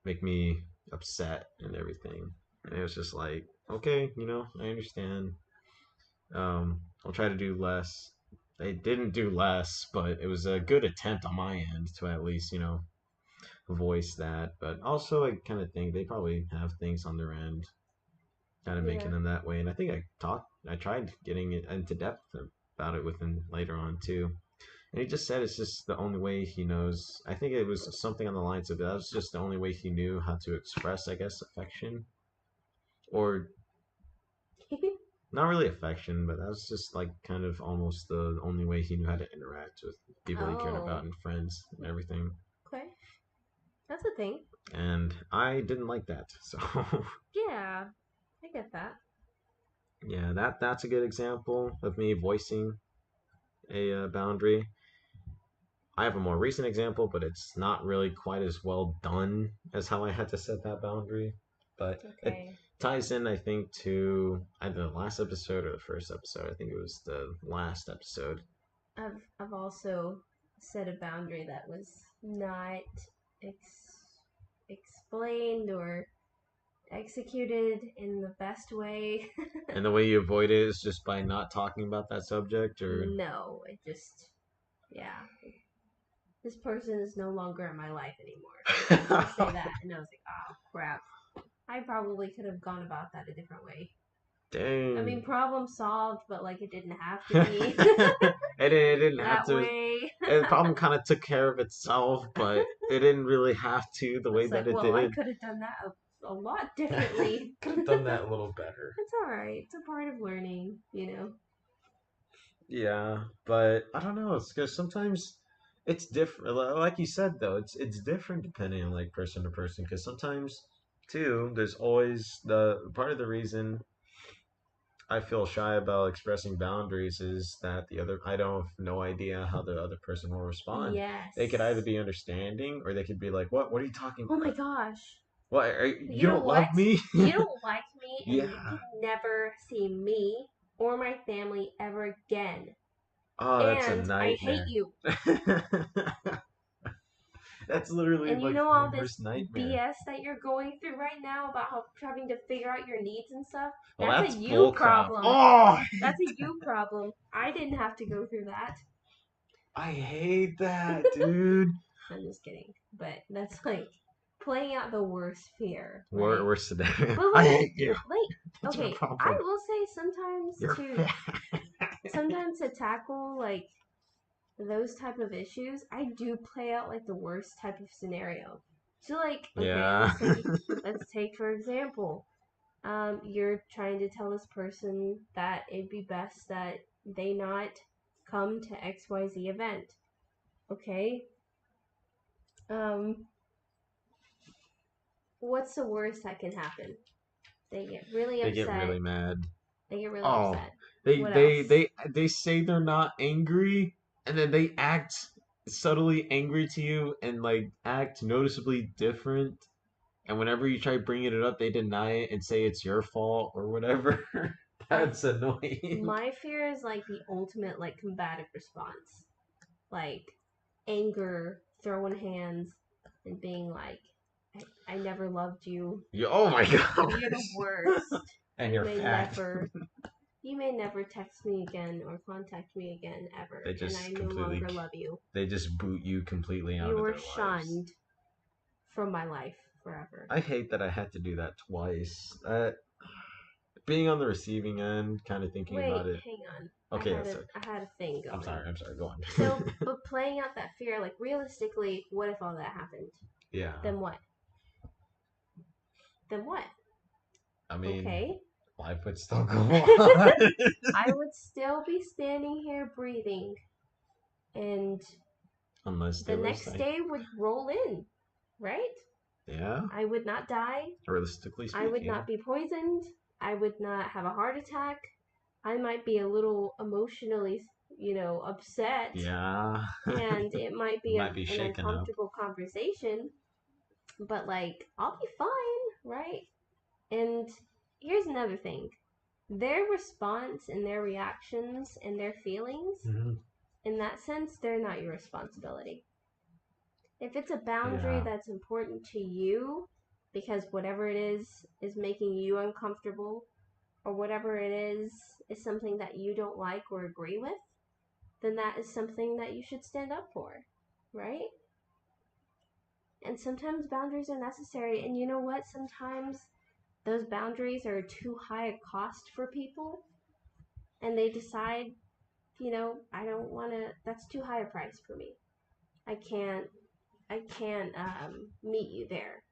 make me upset and everything. And it was just like, okay, I understand. I'll try to do less. They didn't do less, but it was a good attempt on my end to at least, voice that. But also, I kind of think they probably have things on their end, kind of Yeah. making them that way. And I think I tried getting it into depth about it with him later on too. And he just said it's just the only way he knows. I think it was something on the lines of that was just the only way he knew how to express, I guess, affection. Or not really affection, but that was just like kind of almost the only way he knew how to interact with people he cared about Oh, and friends and everything. okay. That's a thing. And I didn't like that. So Yeah, I get that. yeah, that's a good example of me voicing a boundary. I have a more recent example, but it's not really quite as well done as how I had to set that boundary. But it Okay. ties in, I think, to either the last episode or the first episode. I think it was the last episode. I've also set a boundary that was not explained or executed in the best way. And the way you avoid it is just by not talking about that subject, or No, it just yeah. This person is no longer in my life anymore. Let's just say that. And I was like, oh crap. I probably could have gone about that a different way. I dang. mean, problem solved, but like it didn't have to be It didn't have that to. way. The problem kind of took care of itself, but it didn't really have to the way It's that like, it well, I did. could have done that a lot differently. Could have done that a little better. It's all right. It's a part of learning, you know. Yeah, but I don't know. It's because sometimes it's different. Like you said, though, it's different depending on like person to person. Because sometimes, too, there's always the part of the reason I feel shy about expressing boundaries is that the other I don't have no idea how the other person will respond. They could either Yes. be understanding or they could be like, "What? What are you talking? Oh my gosh. What? You You know don't love what? me?" You don't like me, and you Yeah. can never see me or my family ever again. Oh, that's a And I hate nightmare. you. That's literally And you like know my all this worst nightmare. BS that you're going through right now about how having to figure out your needs and stuff? Well, That's a that's you bullcrap. problem. Oh, That's a you problem. I didn't have to go through that. I hate that, dude. I'm just kidding. But that's like playing out the worst fear. Worse scenario. But I hate you. like, That's your okay, I problem. will say sometimes You're to fat. tackle like those type of issues, I do play out like the worst type of scenario. So like, okay, Yeah. let's take for example, you're trying to tell this person that it'd be best that they not come to XYZ event. Okay? Um, what's the worst that can happen? They get really They get upset. really mad. They get really Oh, upset. they What they else? they they say they're not angry, and then they act subtly angry to you and like act noticeably different. And whenever you try bringing it up, they deny it and say it's your fault or whatever. I That's annoying. My fear is like the ultimate like combative response. Like anger, throwing hands, and being like I never loved you. Oh my You're the gosh. worst. And you you're may fat. never you may never text me again or contact me again ever, They and just I no completely. longer love you. They just boot you completely out You of were their lives. shunned from my life forever. I hate that I had to do that twice. Being on the receiving end, kind of thinking about Wait, it. hang on. Okay, yeah, sorry. I had a thing I'm going. sorry. I'm sorry. Go on. So, but playing out that fear, like realistically, what if all that happened? Yeah. Then what? Then what? I mean, Okay. life would still go on. I would still be standing here breathing, and Unless the there was next day would roll in, right? yeah, I would not die. realistically I would speaking. not be poisoned. I would not have a heart attack. I might be a little emotionally, upset, Yeah. and it might be Might be an shaken up. uncomfortable conversation, but like, I'll be fine, right? And here's another thing, their response and their reactions and their feelings, Mm-hmm. in that sense, they're not your responsibility. If it's a boundary Yeah. that's important to you because whatever it is making you uncomfortable, or whatever it is something that you don't like or agree with, then that is something that you should stand up for, right? And sometimes boundaries are necessary, and you know what? Sometimes those boundaries are too high a cost for people, and they decide, I don't want to. That's too high a price for me. I can't. I can't meet you there.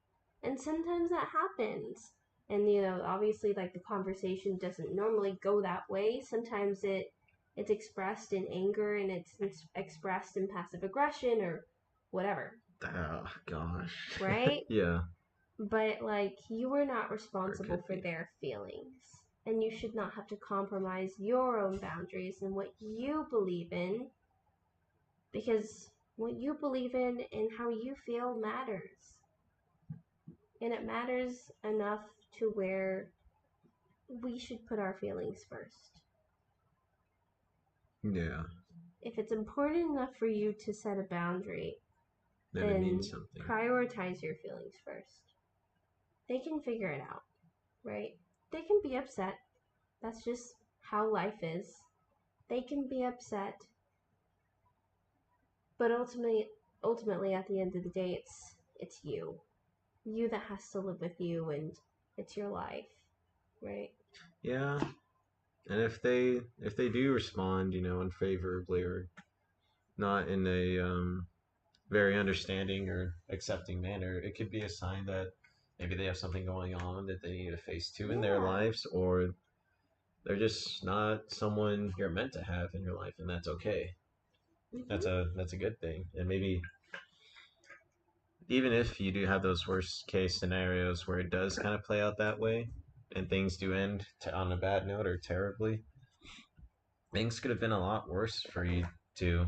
And sometimes that happens. And obviously, like, the conversation doesn't normally go that way. Sometimes it's expressed in anger, and it's expressed in passive aggression or whatever, Oh gosh. right? Yeah. But like, you are not Or it responsible could for be. their feelings. And you should not have to compromise your own boundaries and what you believe in, because what you believe in and how you feel matters. And it matters enough to where we should put our feelings first. Yeah. If it's important enough for you to set a boundary, Then it then means something. prioritize your feelings first. They can figure it out, right? They can be upset. That's just how life is. They can be upset, but ultimately at the end of the day, it's you that has to live with you, and it's your life, right? Yeah. And if they do respond, unfavorably or not in a very understanding or accepting manner, it could be a sign that maybe they have something going on that they need to face too in their Yeah. lives, or they're just not someone you're meant to have in your life, and that's okay. Mm-hmm. That's a good thing. And maybe even if you do have those worst case scenarios where it does kind of play out that way, and things do end on a bad note or terribly, things could have been a lot worse for you too.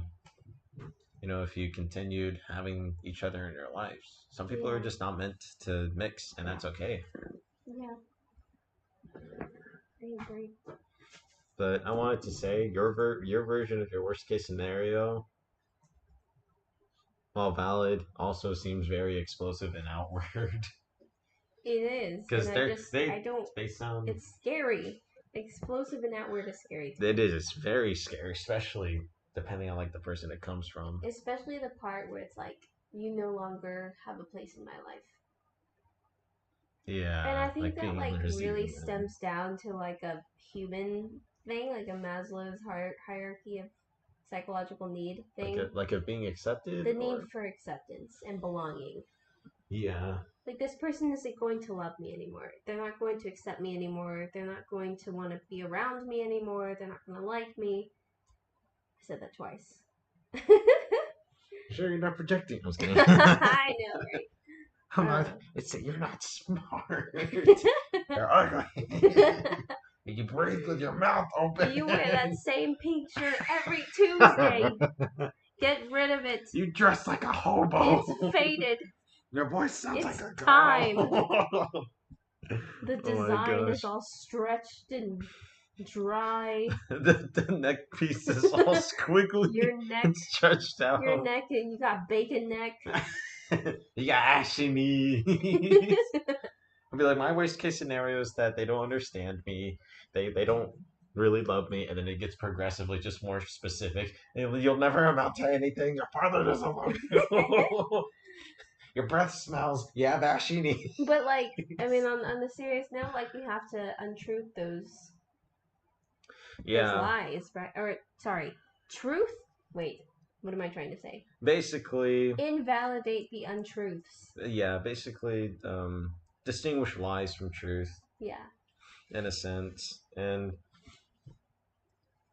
If you continued having each other in your lives, some people are Yeah. just not meant to mix, and that's okay. Yeah. I agree. But I wanted to say your version of your worst case scenario, while valid, also seems very explosive and outward. It is, and Because I don't. they sound It's scary. Explosive and outward is scary to it me. is it's very scary, especially depending on like the person it comes from. Especially the part where it's like, you no longer have a place in my life. And Yeah, I think like that being on like the really receiving end. stems down to like a human thing, like a Maslow's hierarchy of psychological need thing. Like of being accepted The need or for acceptance and belonging. yeah. Like, this person isn't going to love me anymore. They're not going to accept me anymore. They're not going to want to be around me anymore. They're not going to like me. I said that twice. Sure, you're not projecting. I was kidding. I know, right? I'm not. It's you're not smart. You're ugly. You breathe with your mouth open. You wear that same pink shirt every Tuesday. Get rid of it. You dress like a hobo. It's faded. Your voice sounds It's like a girl. time. The Oh my design is gosh. all stretched and dry. The neck piece is all squiggly Your neck, and stretched out. and you got bacon neck. You got ashy knees. I'll be like, my worst case scenario is that they don't understand me. They don't really love me, and then it gets progressively just more specific. And you'll never amount to anything. Your father doesn't love you. Your breath smells. You have ashy knees. But like, I mean, on the serious note, like you have to untruth those Yeah, lies, right? Or sorry, truth. Wait, what am I trying to say? basically, Invalidate the untruths. basically, distinguish lies from truth Yeah. in a sense, and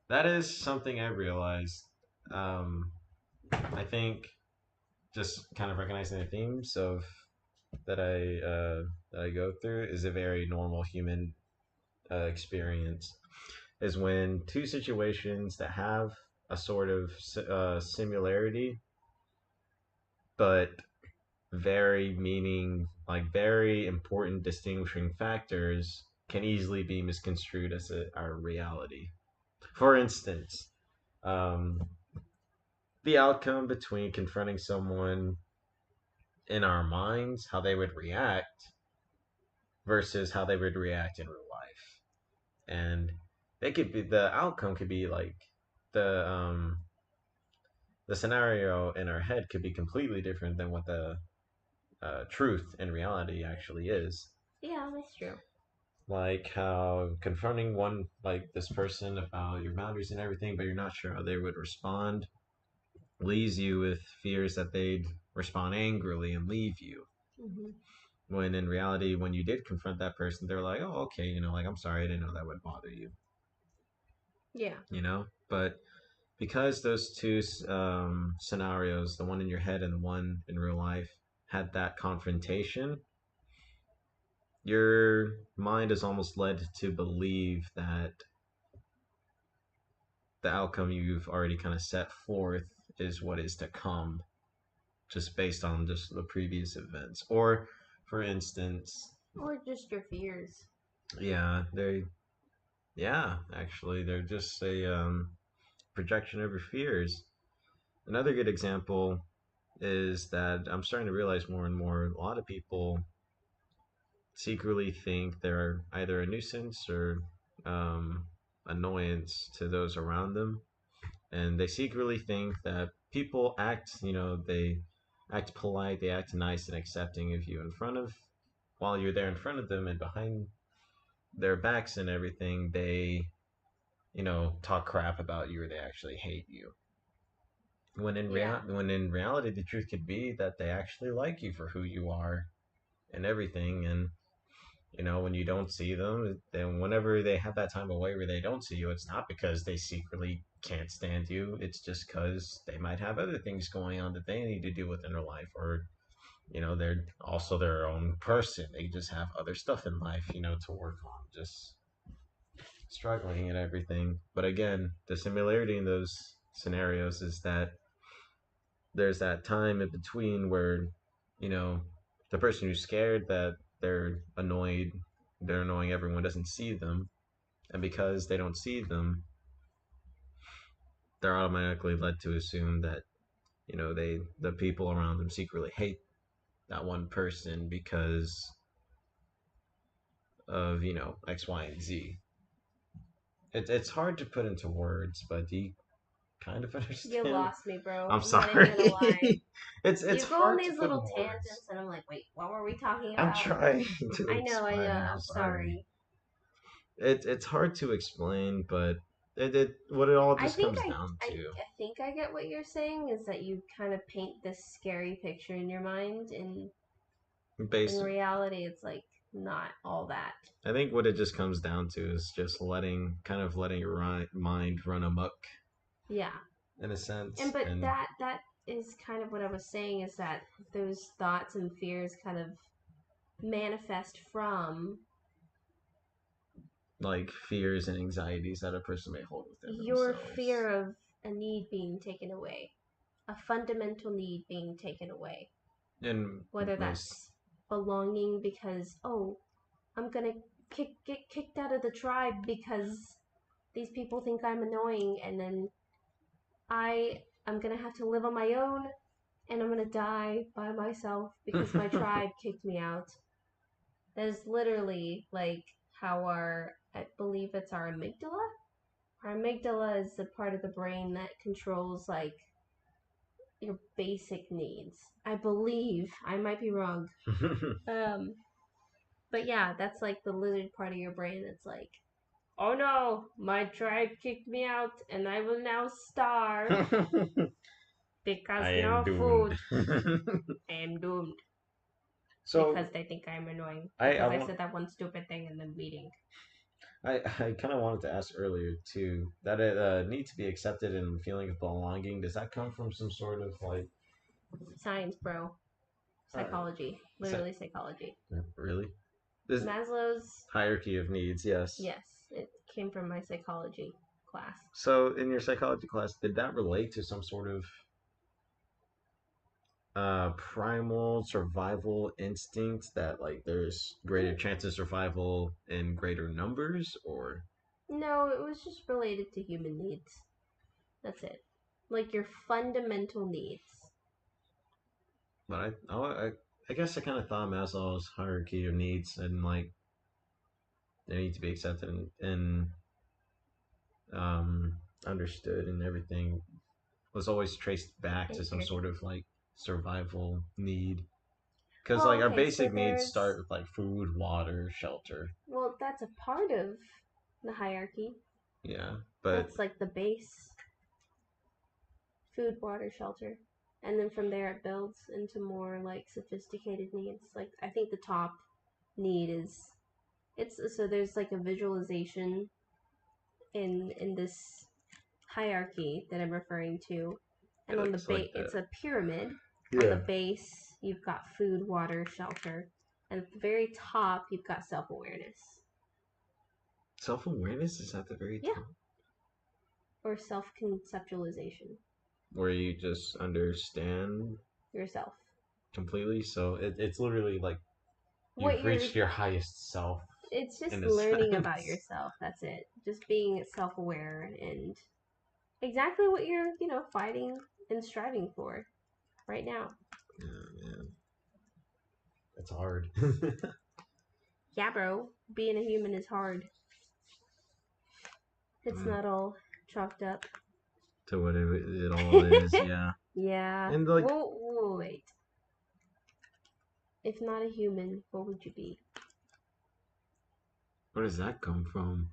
that is something I realized. Um, I think just kind of recognizing the themes of that I go through is a very normal human experience. Is when two situations that have a sort of similarity, but very important distinguishing factors can easily be misconstrued as our reality. For instance, um, the outcome between confronting someone in our minds, how they would react, versus how they would react in real life. And the outcome could be like the um the scenario in our head could be completely different than what the truth in reality actually is. Yeah, that's true. Like how confronting this person about your boundaries and everything, but you're not sure how they would respond, leaves you with fears that they'd respond angrily and leave you. Hmm. When in reality, when you did confront that person, they're like, "Oh, okay, like I'm sorry, I didn't know that would bother you," Yeah. But because those two scenarios, the one in your head and the one in real life, had that confrontation, your mind is almost led to believe that the outcome you've already kind of set forth is what is to come, just based on just the previous events. Or, for instance, Or just your fears. yeah, actually, they're just a projection of your fears. Another good example is that I'm starting to realize more and more a lot of people secretly think they're either a nuisance or um, annoyance to those around them. And they secretly think that people they act polite, they act nice and accepting of you while you're there in front of them, and behind their backs and everything, they, talk crap about you or they actually hate you. Yeah. When in reality, the truth could be that they actually like you for who you are and everything. And when you don't see them, then whenever they have that time away where they don't see you, it's not because they secretly can't stand you. It's just because they might have other things going on that they need to deal with in their life, or they're also their own person. They just have other stuff in life, to work on, just struggling and everything. But again, the similarity in those scenarios is that there's that time in between where, you know, the person who's scared that they're annoying everyone doesn't see them, and because they don't see them, they're automatically led to assume that, the people around them secretly hate that one person because of, X, Y, and Z. It's hard to put into words, but do you kind of You understand? lost me, bro. I'm I'm not even sorry. gonna lie. It's You go on hard to these put in little words. tangents, and I'm like, wait, what were we talking I'm about? trying to I know. explain. I'm I'm sorry. sorry. It's hard to explain, but it what it all I just think comes I, down I, to. I think I get what you're saying is that you kind of paint this scary picture in your mind, and in Basic. reality, it's like not all that. I think what it just comes down to is just letting your mind run amok Yeah. in a sense, And but and that is kind of what I was saying is that those thoughts and fears kind of manifest from like fears and anxieties that a person may hold within your themselves. fear of a need being taken away, a fundamental need being taken away. And Whether most that's belonging because, oh, I'm gonna get kicked out of the tribe because these people think I'm annoying, and then I'm gonna have to live on my own, and I'm gonna die by myself because my tribe kicked me out. That is literally like how I believe it's our amygdala. Our amygdala is the part of the brain that controls like your basic needs. I believe. I might be wrong. Um, but yeah, that's like the lizard part of your brain that's like, oh no, my tribe kicked me out and I will now starve because I am no doomed. food. I am doomed because So they think I'm annoying I because I want said that one stupid thing in the meeting. I kind of wanted to ask earlier too that it need to be accepted and feeling of belonging. Does that come from some sort of like Science, bro. uh, Psychology. se- Literally psychology. really this Maslow's, hierarchy of needs? Yes. yes, it came from my psychology class. So in your psychology class, did that relate to some sort of primal survival instinct that like there's greater chance of survival in greater numbers, or No, it was just related to human needs. That's it. Like your fundamental needs. but I guess I kind of thought Maslow's hierarchy of needs and like they need to be accepted and um, understood and everything was always traced back to some Anchored. sort of like survival need. Because Well, like our okay, so basic needs there's. start with like food, water, shelter. Well, that's a part of the hierarchy. Yeah, but That's like the base food, water, shelter. And then from there it builds into more like sophisticated needs. Like, I think the top need is. It's so there's like a visualization in this hierarchy that I'm referring to, it and on the looks like base that. it's a pyramid. On the Yeah. base you've got food, water, shelter, and at the very top you've got self-awareness. Self awareness is at the very Yeah, top, or self-conceptualization where you just understand yourself. completely. So it's literally like What you've you're reached your highest self It's in just a learning about sense. yourself. That's it. Just being self-aware and exactly what you're, fighting and striving for right now. Yeah, man, it's hard. Yeah, bro. Being a human is hard. It's Mm, not all chalked up. to what it all is, yeah. Yeah. And like, Whoa, wait. If not a human, what would you be? where does that come from?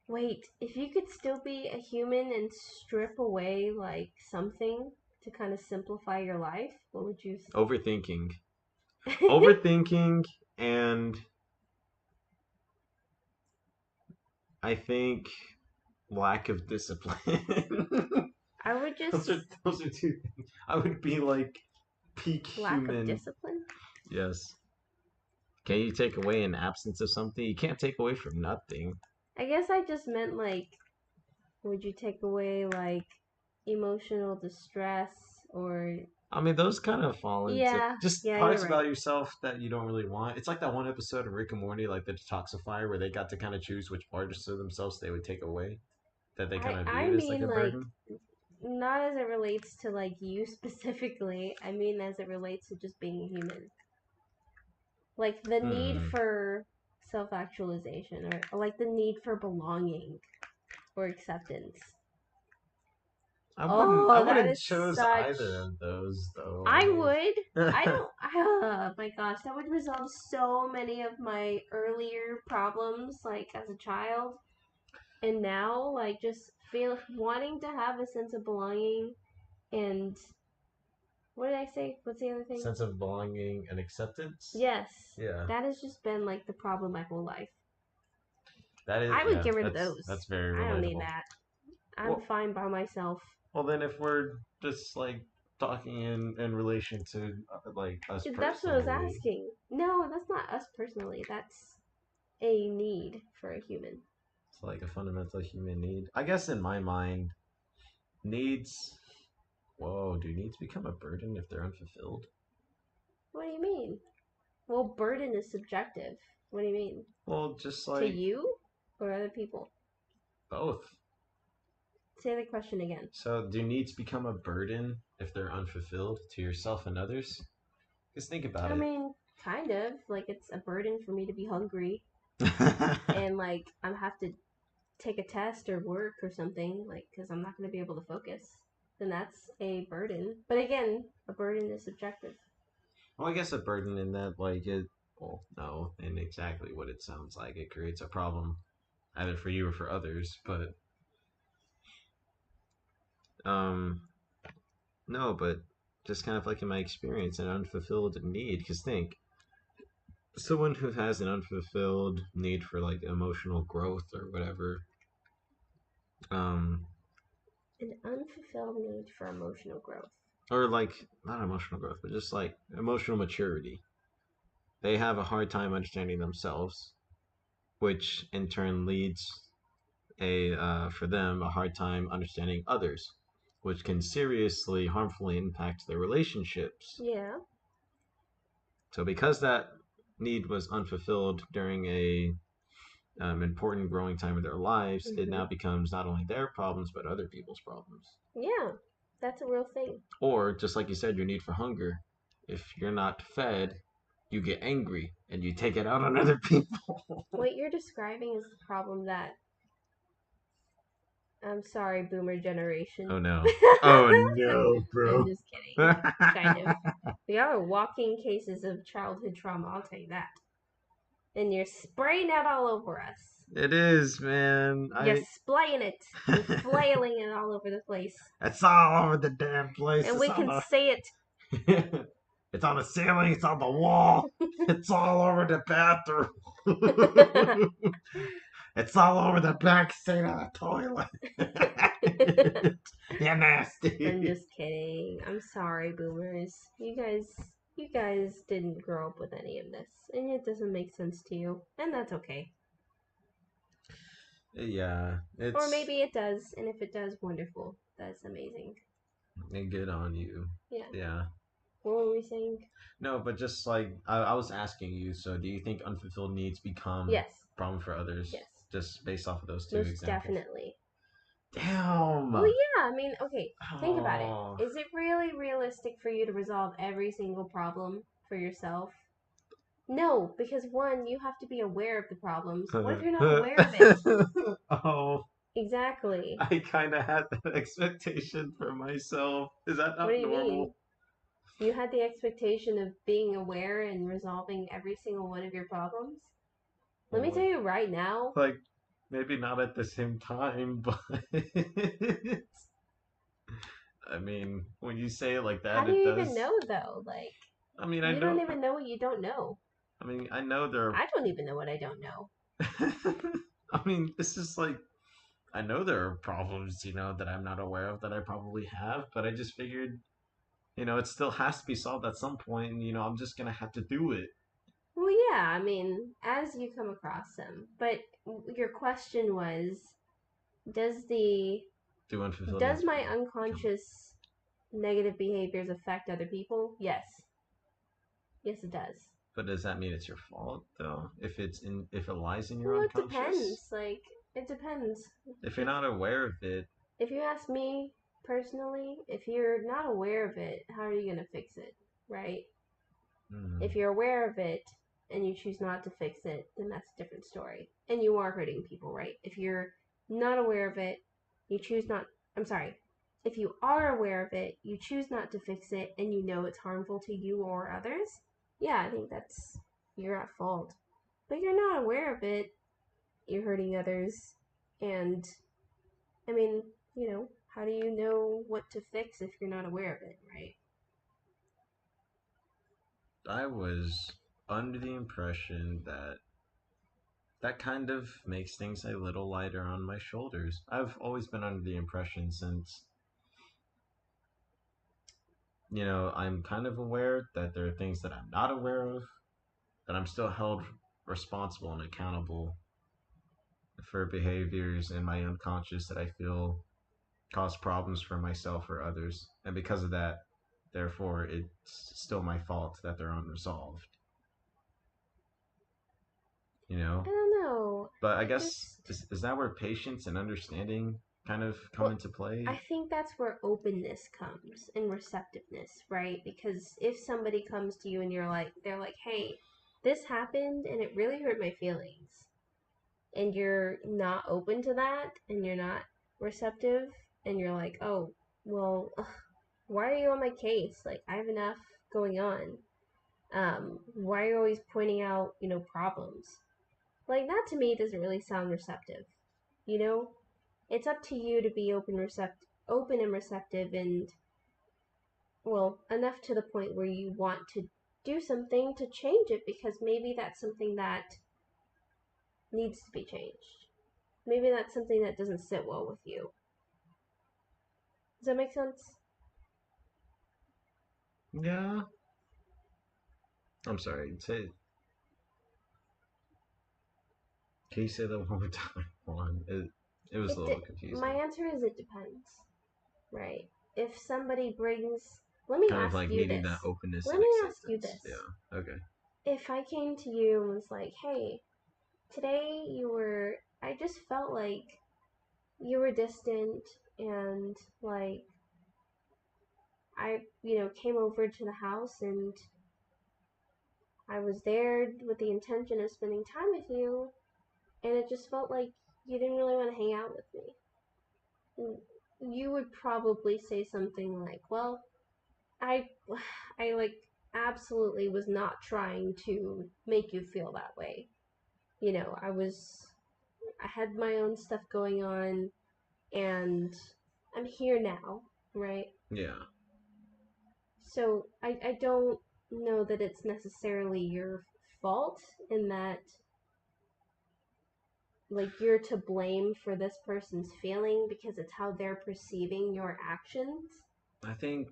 Wait, if you could still be a human and strip away like something to kind of simplify your life, what would you Overthinking, say? overthinking, and I think lack of discipline. I would those just are those are two things. I would be like peak lack of human. discipline. Yes. Can you take away an absence of something? You can't take away from nothing. I guess I just meant like, would you take away like emotional distress or I mean, those kind of fall into yeah, just yeah, you're parts right. about yourself that you don't really want. It's like that one episode of Rick and Morty, like the detoxifier, where they got to kind of choose which parts of themselves they would take away that they kind of I viewed as like mean a like burden. not as it relates to like you specifically. I mean as it relates to just being a human. Like the need Hmm. for self-actualization or like the need for belonging or acceptance. I Oh, that wouldn't is choose such. either of those though. I I mean, would. I don't. Oh my gosh, that would resolve so many of my earlier problems, like as a child, and now, like just feel wanting to have a sense of belonging. And what did I say? What's the other thing? sense of belonging and acceptance. Yes, Yeah, that has just been like the problem my whole life. that is. I would Yeah, get rid of those. that's very I don't need relatable. that. I'm Well, fine by myself. well, then if we're just like talking in relation to like us That's what I was personally, asking. No, that's not us personally. That's a need for a human. it's like a fundamental human need. I guess in my mind, needs. Whoa, do needs become a burden if they're unfulfilled? What do you mean? Well, burden is subjective. What do you mean? Well, just To like you or other people? both. Say the question again. So, do needs become a burden if they're unfulfilled to yourself and others? Just think about I it. mean, kind of. Like, it's a burden for me to be hungry. And, like, I have to take a test or work or something, like, because I'm not going to be able to focus. Then that's a burden. But again, a burden is subjective. Well, I guess a burden in that, like, it, well, no, and exactly what it sounds like. It creates a problem either for you or for others, but, um, no, but just kind of like in my experience, an unfulfilled need. Because think, someone who has an unfulfilled need for like emotional growth or whatever, um, An unfulfilled need for emotional growth. or like not emotional growth, but just like emotional maturity, they have a hard time understanding themselves, which in turn leads a for them a hard time understanding others, which can seriously harmfully impact their relationships. Yeah. So because that need was unfulfilled during a important growing time of their lives, it Mm-hmm. now becomes not only their problems but other people's problems. Yeah. That's a real thing. Or just like you said, your need for hunger. If you're not fed, you get angry and you take it out on other people. What you're describing is the problem that, I'm sorry, boomer generation. Oh no. Oh no, I'm bro. just kidding. Kind of. We are walking cases of childhood trauma, I'll tell you that. And you're spraying that all over us. It is, man. You're I splaying it and flailing it all over the place. It's all over the damn place. And It's we on can the see it. it's on the ceiling, it's on the wall. It's all over the bathroom. It's all over the back seat of the toilet. You're nasty. I'm just kidding. I'm sorry, boomers. You guys didn't grow up with any of this, and it doesn't make sense to you, and that's okay. Yeah, Or it's maybe it does, and if it does, wonderful. That's amazing. good on you. Yeah. Yeah. What were we saying? No, but just like I was asking you, so do you think unfulfilled needs become Yes. a problem for others Yes. just based off of those two Most examples? definitely. Damn. Well, yeah, I mean, okay, think about it. Oh. Is it really realistic for you to resolve every single problem for yourself? No, because one, you have to be aware of the problems. What if you're not aware of it? Oh, Exactly. I kind of had that expectation for myself. Is that What do not you mean? normal? You had the expectation of being aware and resolving every single one of your problems? Let me Well, tell you right now, like maybe not at the same time, but I mean, when you say it like how that, do it you even does. know though? Like, I mean, I you don't know. even know what you don't know. I mean, I know there. I don't even know what I don't know. I mean, this is like I know there are problems, that I'm not aware of that I probably have, but I just figured, it still has to be solved at some point, and I'm just gonna have to do it. Well, yeah, I mean, as you come across them. But your question was, does the Do unfulfilled does needs my become? unconscious negative behaviors affect other people? Yes. Yes, it does. But does that mean it's your fault though? If it lies in your Well, it unconscious, depends. Like, it depends. if you're If not aware of it, if you ask me personally, if you're not aware of it, how are you gonna fix it, right? hmm, If you're aware of it and you choose not to fix it, then that's a different story. And you are hurting people, right? If you're not aware of it, you choose not. I'm sorry. If you are aware of it, you choose not to fix it, and you know it's harmful to you or others, yeah, I think that's you're at fault. But you're not aware of it, you're hurting others, and I mean, how do you know what to fix if you're not aware of it, right? I was under the impression that that kind of makes things a little lighter on my shoulders. I've always been under the impression since I'm kind of aware that there are things that I'm not aware of, that I'm still held responsible and accountable for behaviors in my unconscious that I feel cause problems for myself or others. And because of that, therefore, it's still my fault that they're unresolved, you I know? don't know. But I I guess, just is that where patience and understanding kind of come Well, into play. I think that's where openness comes and receptiveness, right? Because if somebody comes to you and they're like, hey, this happened and it really hurt my feelings, and you're not open to that and you're not receptive, and you're like, oh, well, ugh, why are you on my case? Like, I have enough going on. Why are you always pointing out, problems? Like, that to me doesn't really sound receptive, you know? It's up to you to be open and receptive, and well, enough to the point where you want to do something to change it, because maybe that's something that needs to be changed. Maybe that's something that doesn't sit well with you. Does that make sense? Yeah. I'm sorry. Can you say that one more time? Juan? It was a little My confusing. answer is it depends, right? If somebody brings, let me Kind of ask like you needing this. that openness Let and me ask you acceptance. this. Yeah. Okay. If I came to you and was like, hey, today I just felt like you were distant, and like I, came over to the house and I was there with the intention of spending time with you, and it just felt like you didn't really want to hang out with me. And you would probably say something like, well, I, I like absolutely was not trying to make you feel that way. I had my own stuff going on, and I'm here now, right? Yeah. So I don't know that it's necessarily your fault in that, like, you're to blame for this person's feeling because it's how they're perceiving your actions. I think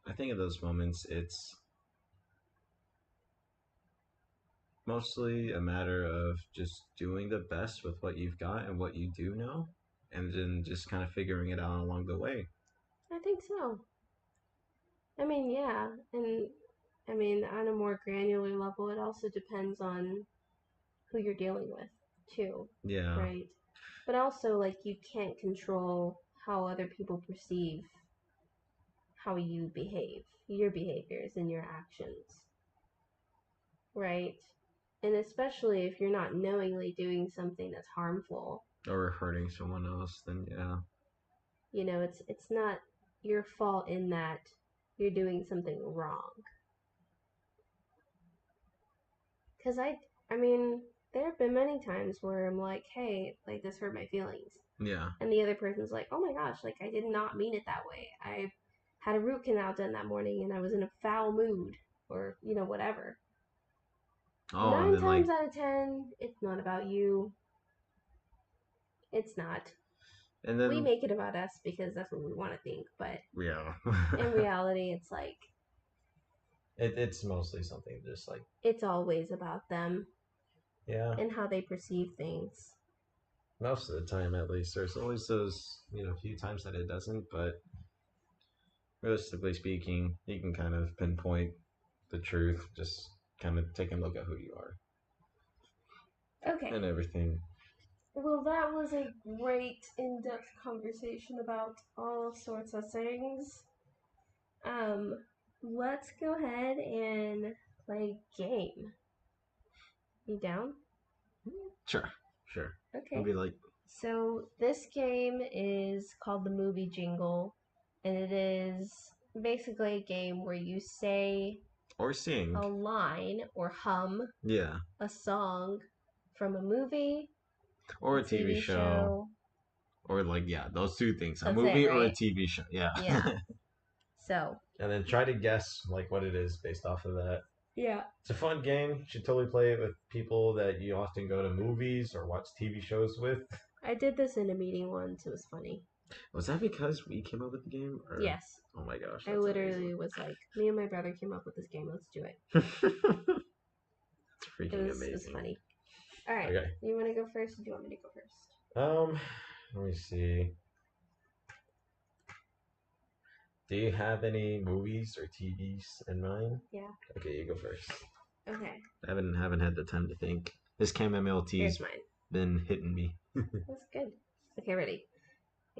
I think in those moments it's mostly a matter of just doing the best with what you've got and what you do know, and then just kind of figuring it out along the way. I think so. I mean, yeah. And I mean, on a more granular level, it also depends on who you're dealing with, too, Yeah. right? But also, like, you can't control how other people perceive how you behave, your behaviors and your actions, right? And especially if you're not knowingly doing something that's harmful, Or hurting someone else, then yeah. it's not your fault in that you're doing something wrong. Because I mean, there have been many times where I'm like, hey, like, this hurt my feelings. Yeah. And the other person's like, oh my gosh, like, I did not mean it that way. I had a root canal done that morning and I was in a foul mood, or, whatever. Oh, and Nine then like times out of 10, it's not about you. It's not. and We then make it about us because that's what we want to think, but yeah. in reality, it's like, It's mostly something just like it's always about them yeah. and how they perceive things. Most of the time at least. There's always those, few times that it doesn't, but realistically speaking, you can kind of pinpoint the truth, just kind of taking a look at who you are Okay. and everything. Well, that was a great in depth conversation about all sorts of things. Um, let's go ahead and play a game. You down? Sure. Sure. It'll Okay. be like So, this game is called the Movie Jingle, and it is basically a game where you say or sing. a line or hum Yeah. a song from a movie, Or a a TV TV show. show. Or like yeah, those two things. A That's it, movie or a right? TV show. Yeah. Yeah. So, And then try to guess like what it is based off of that. yeah. It's a fun game. You should totally play it with people that you often go to movies or watch TV shows with. I did this in a meeting once. It was funny. Was that because we came up with the game? Or Yes. oh my gosh, I that's literally amazing. was like, me and my brother came up with this game. Let's do it. It's It freaking was amazing. funny. All right. Okay. You want to go first, or do you want me to go first? Um, let me see. Do you have any movies or TVs in mind? Yeah. Okay, you go first. Okay. I haven't had the time to think. This Here's MMLT's mine. been hitting me. That's good. Okay, ready.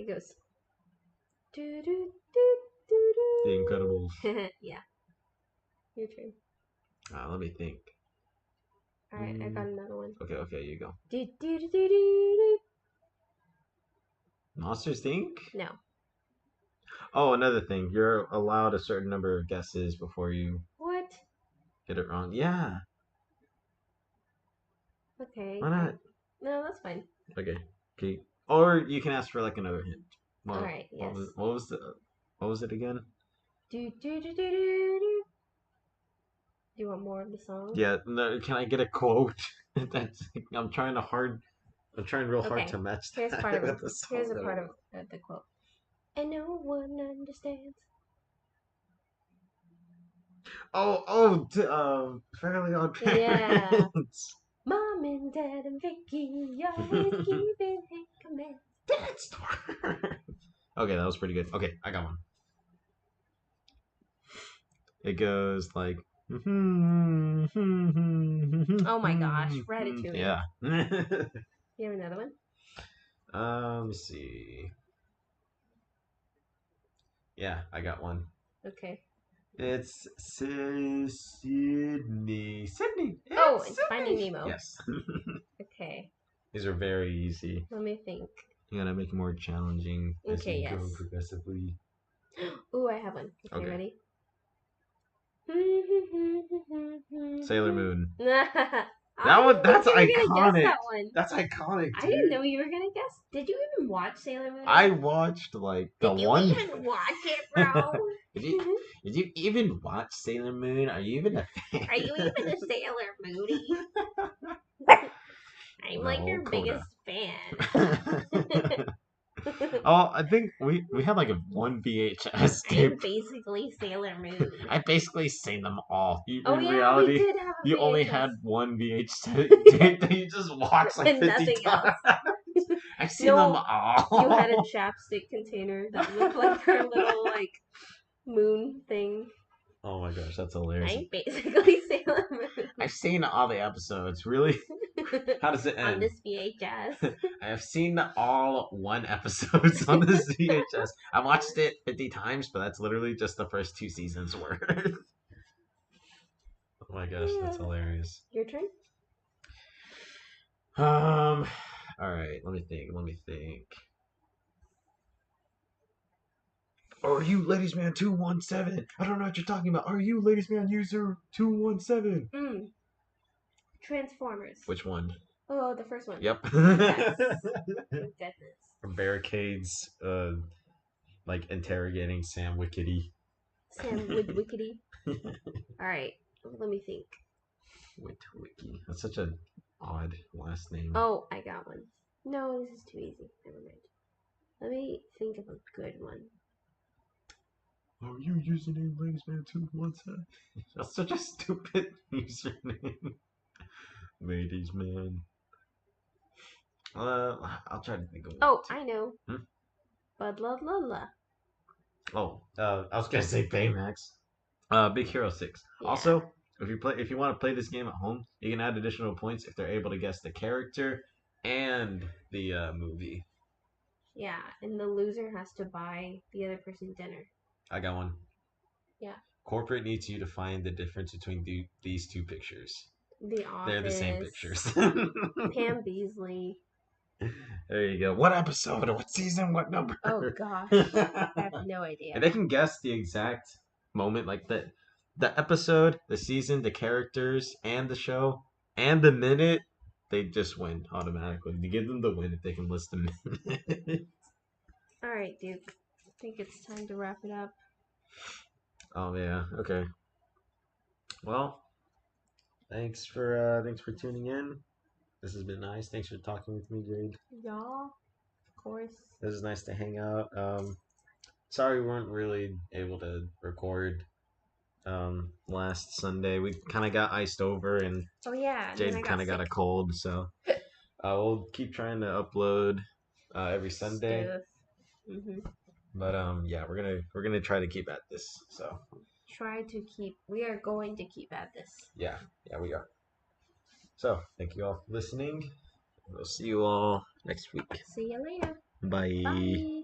It goes. Do, do, do, do, The Incredibles. do. Yeah. Your turn. Let me think. Alright, I got another one. Okay, you go. Do, do, do, do, do. Monsters Inc. No. Oh, another thing. You're allowed a certain number of guesses before you What? get it wrong. Yeah. Okay. Why not? No, that's fine. Okay. Or you can ask for like another hint. Alright, yes. What was it again? Do, do, do, do, do, do. Do you want more of the song? Yeah. No, can I get a quote? That's. I'm trying real hard Okay, to match here's that part of with the song. here's a part of the quote. And no one understands. Fairly Odd Yeah. Parents. Mom and Dad and Vicky always keeping him command. Dance Star. Okay, that was pretty good. Okay, I got one. It goes like. Oh my gosh, Ratatouille. Yeah. You have another one? Let me see. Yeah, I got one. Okay. It's Sydney. Sydney. Oh, it's Sydney. Finding Nemo. Yes. Okay. These are very easy. Let me think. You gotta make it more challenging as Okay, you go yes. progressively. Ooh, I have one. Okay, ready? Sailor Moon. That's iconic. That one. That's iconic, dude. I didn't know you were gonna guess. Did you even watch Sailor Moon? I watched like the Did one. you even watch it, bro? Did you even watch Sailor Moon? Are you even a fan? Are you even a Sailor Moody? I'm like your biggest fan. Oh, I think we had like a one VHS tape. I'm basically Sailor Moon. I basically seen them all. In yeah, reality, we did have a you VHS. only had one VHS tape that you just watched like And 50 nothing times. else. I've seen them all. You had a chapstick container that looked like her little like moon thing. Oh my gosh, that's hilarious. I'm basically Sailor Moon. I've seen all the episodes. Really? How does it end? On this VHS. I have seen all one episodes on this VHS. I watched it 50 times, but that's literally just the first 2 seasons worth. Oh my gosh, that's hilarious. Your turn? All right, let me think. Are you Ladies Man 217? I don't know what you're talking about. Are you Ladies Man User 217? Transformers. Which one? Oh, the first one. Yep. Yes. Goodness. Barricades, like interrogating Sam Wickedy. Sam Wickedy. Alright, let me think. Witwicky. That's such an odd last name. Oh, I got one. No, this is too easy. Never mind. Let me think of a good one. Are you username Ladies Man 217? That's such a stupid username. Ladies Man. I'll try to think of one. Oh, I know. Hmm? Bud la la la. Oh, I was gonna say Baymax. Big Hero 6. Yeah. Also, if you want to play this game at home, you can add additional points if they're able to guess the character and the movie. Yeah, and the loser has to buy the other person dinner. I got one. Yeah. Corporate needs you to find the difference between these two pictures. The Office. They're the same pictures. Pam Beasley. There you go. What episode? What season? What number? Oh gosh, I have no idea. And they can guess the exact moment, like the episode, the season, the characters, and the show, and the minute. They just win automatically. You give them the win if they can list the minute. All right, Duke. I think it's time to wrap it up. Oh yeah. Okay. Well, thanks for tuning in. This has been nice. Thanks for talking with me, Jade. Yeah, of course. This is nice to hang out. Sorry we weren't really able to record last Sunday. We kind of got iced over, and Jade kind of got a cold, so we'll keep trying to upload every Sunday. But yeah, we're gonna try to keep at this. So We are going to keep at this. Yeah, we are. So thank you all for listening. We'll see you all next week. See you later. Bye. Bye.